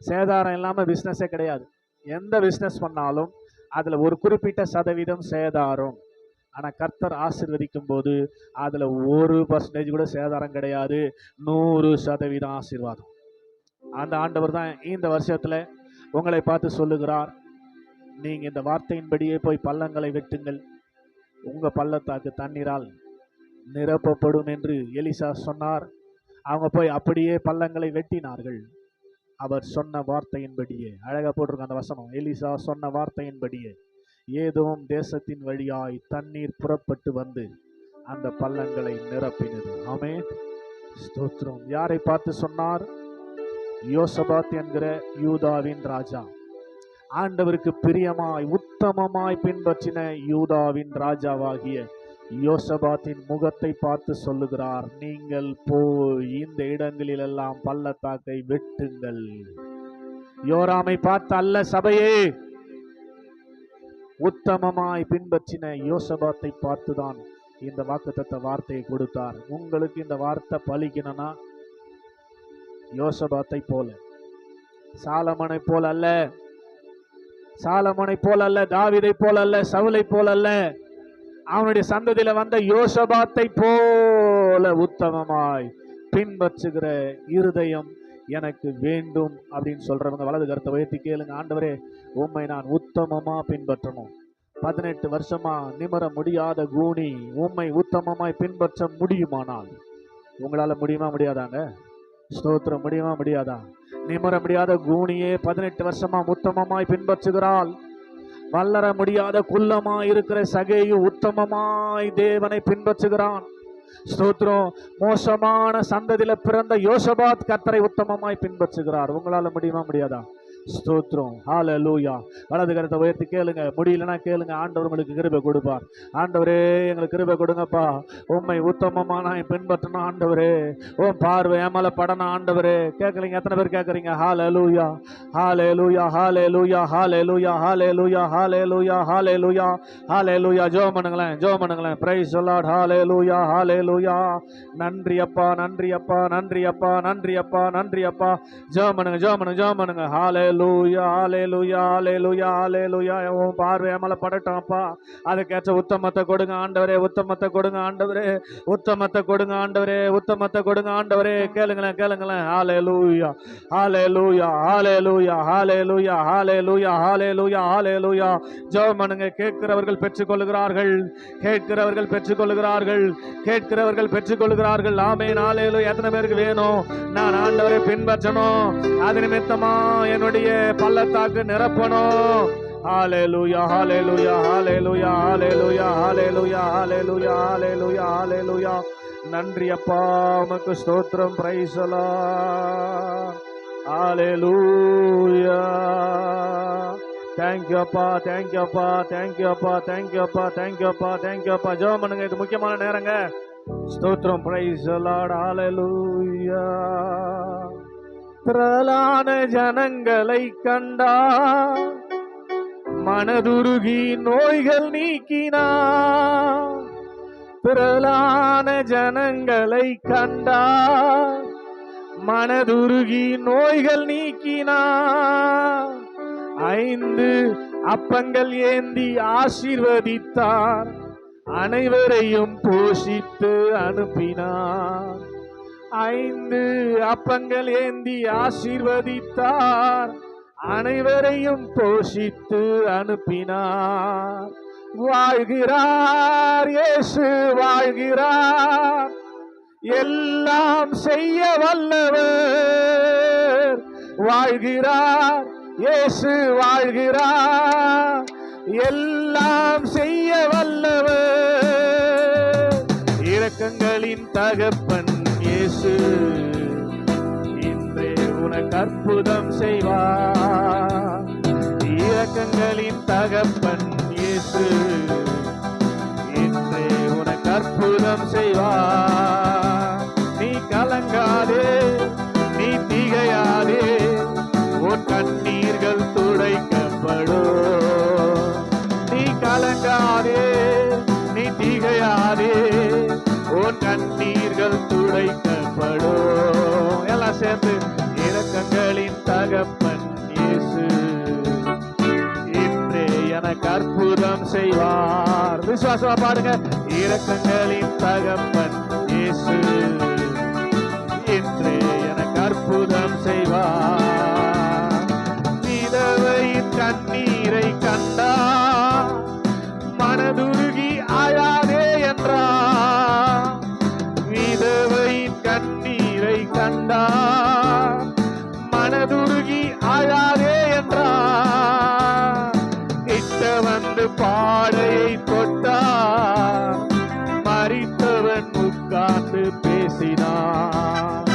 சேதாரம் இல்லாம பிசினஸே கிடையாது. எந்த பிசினஸ் பண்ணாலும் அதுல ஒரு குறிப்பிட்ட சதவீதம் சேதாரம். ஆனா கர்த்தர் ஆசீர்வதிக்கும் போது அதுல 1% கூட சேதாரம் கிடையாது. 100% ஆசீர்வாதம். அந்த ஆண்டவர் தான் இந்த வருஷத்துல உங்களை பார்த்து சொல்லுகிறார், நீங்க இந்த வார்த்தையின்படியே போய் பள்ளங்களை வெட்டுங்கள், உங்க பள்ளத்தாக்கு தண்ணீரால் நிரப்பப்படும் என்று எலிசா சொன்னார். அவங்க போய் அப்படியே பள்ளங்களை வெட்டினார்கள். அவர் சொன்ன வார்த்தையின்படியே, அழகா போட்டிருக்க அந்த வசனம், எலிசா சொன்ன வார்த்தையின்படியே ஏதோம் தேசத்தின் வழியாய் தண்ணீர் புறப்பட்டு வந்து அந்த பள்ளங்களை நிரப்பினது. ஆமென். ஸ்தோத்திரம். யாரை பார்த்து சொன்னார்? யோசபாத் என்கிற யூதாவின் ராஜா, ஆண்டவருக்கு பிரியமாய் உத்தமமாய் பின்பற்றின யூதாவின் ராஜாவாகிய யோசபாத்தின் முகத்தை பார்த்து சொல்லுகிறார், நீங்கள் போய் இந்த இடங்களில் எல்லாம் பள்ளத்தாக்கை வெட்டுங்கள். யோராமை பார்த்து அல்ல, சபையே, உத்தமமாய் பின்பற்றின யோசபாத்தை பார்த்துதான் இந்த வாக்குத்தத்த வார்த்தையை கொடுத்தார். உங்களுக்கு இந்த வார்த்தை பலிக்கணும்னா யோசபாத்தை போல, சாலமனை போல அல்ல, சாலமனை போல அல்ல, தாவீதை போல அல்ல, சவுலை போல அல்ல, அவனுடைய சந்ததியில வந்த யோசபாத்தை போல உத்தமமாய் பின்பற்றுகிற இருதயம் எனக்கு வேண்டும் அப்படின்னு சொல்றவங்க வலது கருத்தை உயர்த்தி கேளுங்க. ஆண்டவரே, உம்மை நான் உத்தமமா பின்பற்றணும். 18 வருஷமா நிமிர முடியாத கூனி உம்மை உத்தமமாய் பின்பற்ற முடியுமானால், உங்களால முடியுமா முடியாதாங்க? ஸ்தோத்திரம். முடியுமா முடியாதா? நிமிர முடியாத கூனியே 18 வருஷமா உத்தமமாய் பின்பற்றுகிறாள். வளர முடியாத குள்ளமாய் இருக்கிற சகேயு உத்தமமாய் தேவனை பின்பற்றுகிறான். ஸ்தோத்திரம். மோசமான சந்ததியில பிறந்த யோசபாத் கர்த்தரை உத்தமமாய் பின்பற்றுகிறார். உங்களால முடியுமா முடியாதா? ஸ்தோத்திரம். ஹல்லேலூயா. வலது கரத்தை உயர்த்தி கேளுங்க. முடியலன்னா கேளுங்க, ஆண்டவர் உங்களுக்கு கிருபை கொடுப்பார். ஆண்டவரே, எங்களுக்கு கிருபை கொடுங்கப்பா, உம்மை உத்தமமா நான் பின்பற்றணும் ஆண்டவரே, உன் பார்வை ஏமால படணும் ஆண்டவரே. கேட்கலீங்க? எத்தனை பேர் கேட்கறீங்க? ஹல்லேலூயா, ஹல்லேலூயா, ஹல்லேலூயா, ஹல்லேலூயா, ஹல்லேலூயா, ஹல்லேலூயா, ஹல்லேலூயா, ஹல்லேலூயா. ஜெபம் பண்ணுங்களேன், ஜெபம் பண்ணுங்களேன். Praise the lord. Hallelujah, hallelujah. நன்றி அப்பா, நன்றி அப்பா, நன்றி அப்பா, நன்றி அப்பா, நன்றி அப்பா. ஜெபம் பண்ணுங்க, ஜெபம் பண்ணுங்க, ஜெபம் பண்ணுங்க. ஹல்லேலூயா, ஹல்லேலூயா, ஹல்லேலூயா, ஹல்லேலூயா. உன் பார்வை மேல படட்டும் அப்பா. அதுக்கேற்ற உத்தமத்தை கொடுங்க ஆண்டவரே, உத்தமத்தை கொடுங்க ஆண்டவரே, உத்தமத்தை கொடுங்க ஆண்டவரே, உத்தமத்தை கொடுங்க ஆண்டவரே. கேளுங்களேன், கேளுங்களேன். ஹல்லேலூயா, ஹல்லேலூயா, ஹல்லேலூயா, ஹல்லேலூயா, ஹல்லேலூயா, ஹல்லேலூயா, ஹல்லேலூயா. ஜெபம் பண்ணுங்க. கேட்கிறவர்கள் பெற்றுக்கொள்கிறார்கள், கேட்கிறவர்கள் பெற்றுக்கொள்கிறார்கள், கேட்கிறவர்கள் பெற்றுக்கொள்கிறார்கள். ஆமென். ஹல்லேலூயா. எத்தனை பேருக்கு வேணும் நான் ஆண்டவரை பின்பற்றணும், அது நிமித்தமா என்னுடைய பள்ளத்தாக்கு நிரப்பணும்? ஹல்லேலூயா, ஹல்லேலூயா, ஹல்லேலூயா, ஹல்லேலூயா, ஹல்லேலூயா, ஹல்லேலூயா, ஹல்லேலூயா, ஹல்லேலூயா. நன்றி அப்பா, உமக்கு ஸ்தோத்திரம். Praise the lord. Hallelujah. Thank you அப்பா, தேங்க்யூ அப்பா, தேங்க்யூ அப்பா, தேங்க்யூ அப்பா, தேங்க்யூ அப்பா, தேங்க்யூ அப்பா. ஜெபம் பண்ணுங்க. இது முக்கியமான நேரங்க. ஸ்தோத்திரம். Praise the lord. ஹல்லேலூயா. திரளான ஜனங்களை கண்டா, மனதுருகி நோய்கள் நீக்கினா. திரளான ஜனங்களை கண்டா, மனதுருகி நோய்கள் நீக்கினா. 5 அப்பங்கள் ஏந்தி ஆசீர்வதித்தார், அனைவரையும் போஷித்து அனுப்பினார். 5 அப்பங்கள் ஏந்தி ஆசீர்வதித்தார், அனைவரையும் போஷித்து அனுப்பினார். வாழ்கிறார் இயேசு, வாழ்கிறார், எல்லாம் செய்ய வல்லவர். வாழ்கிறார் இயேசு, வாழ்கிறார், எல்லாம் செய்ய வல்லவர், இரக்கங்களின் தகப்பன் இயேசு இன்றே உனக்கு அற்புதம் செய்வார். இரக்கங்களின் தகப்பன் இயேசு இன்றே உனக்கு அற்புதம் செய்வார். நீ கலங்காதே, நீ திகையாதே, உன் கண்ணீர்கள் துடைக்கப்படும். நீ கலங்காதே, நீ திகையாதே, உன் கண்ணீர்கள் துடைக்கப்படும். எல்லாம் சேர்ந்து இரக்கங்களின் தகப்பன் இயேசு இன்றே எனக்கு அற்புதம் செய்வார். விசுவாசமா பாடுங்க. இரக்கங்களின் தகப்பன் இயேசு இன்றே எனக்கு அற்புதம் செய்வார். விதவையின் கண்ணீரை கண்டா மனதுருகி ஆயாதே என்றார். விதவையின் கண்ணீரை கண்டா மனதுருகி ஆயாதே என்றார். கிட்ட வந்து பாடையை தொட்டார், மரித்தவன் உட்கார்ந்து பேசினார்.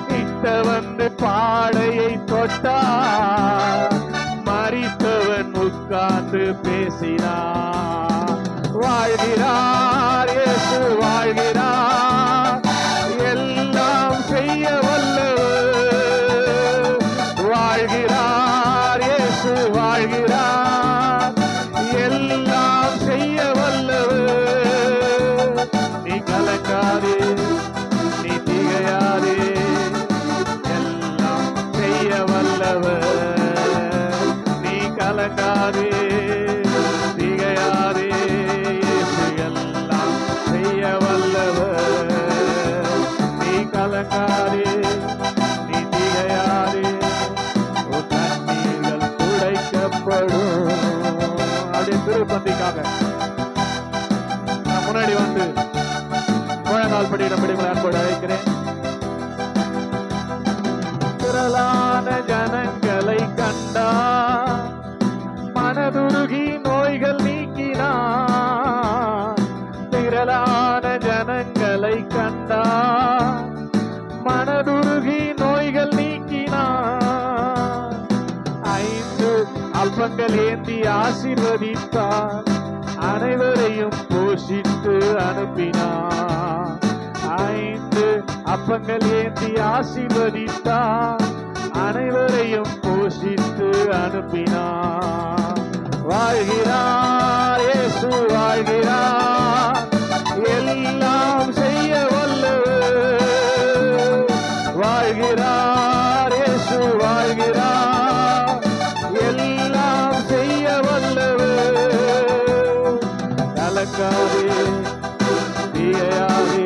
கிட்ட வந்து பாடையை தொட்டார், மரித்தவன் உட்கார்ந்து பேசினார். வாழ்கிறார் இயேசு வாழ்கிறார், எல்லாம் செய்ய வல்லவர். வாழ்கிறார் இயேசு வாழ்கிறார், எல்லாம் செய்ய வல்லவர். நீ கலங்காதே, நீ திகையாதே, எல்லாம் செய்ய வல்லவர். நீ கலங்காதே, திகையாதே, இயேசு எல்லாம் செய்ய வல்லவர். நீ கலங்காதே, நீ திகையாதே, உன் கண்ணீர்கள் துடைக்கப்படும். அப்படியே திருப்பந்திக்காக நான் முன்னாடி வந்து முழங்கால் படி நம்மிடங்களை அன்போடு அழைக்கிறேன். திரளான ஜனங்களை கண்டா மனதுருகி நோய்கள் நீக்கினார். திரளான ஜனங்களை கண்டா மனதுருகி நோய்கள் நீக்கினார். 5 அப்பங்கள் ஏந்தி ஆசீர்வதித்தார், அனைவரையும் போஷித்து அனுப்பினார். 5 அப்பங்கள் ஏந்தி ஆசீர்வதித்தார், அனைவரையும் போஷித்து அனுப்பினார். வாழ்கிறார் இயேசு வாழ்கிறார், எல்லாம் செய்ய வல்லவர். வாழ்கிறார் இயேசு வாழ்கிறார், எல்லாம் செய்ய வல்லவர். கலங்காதே, திகையாதே,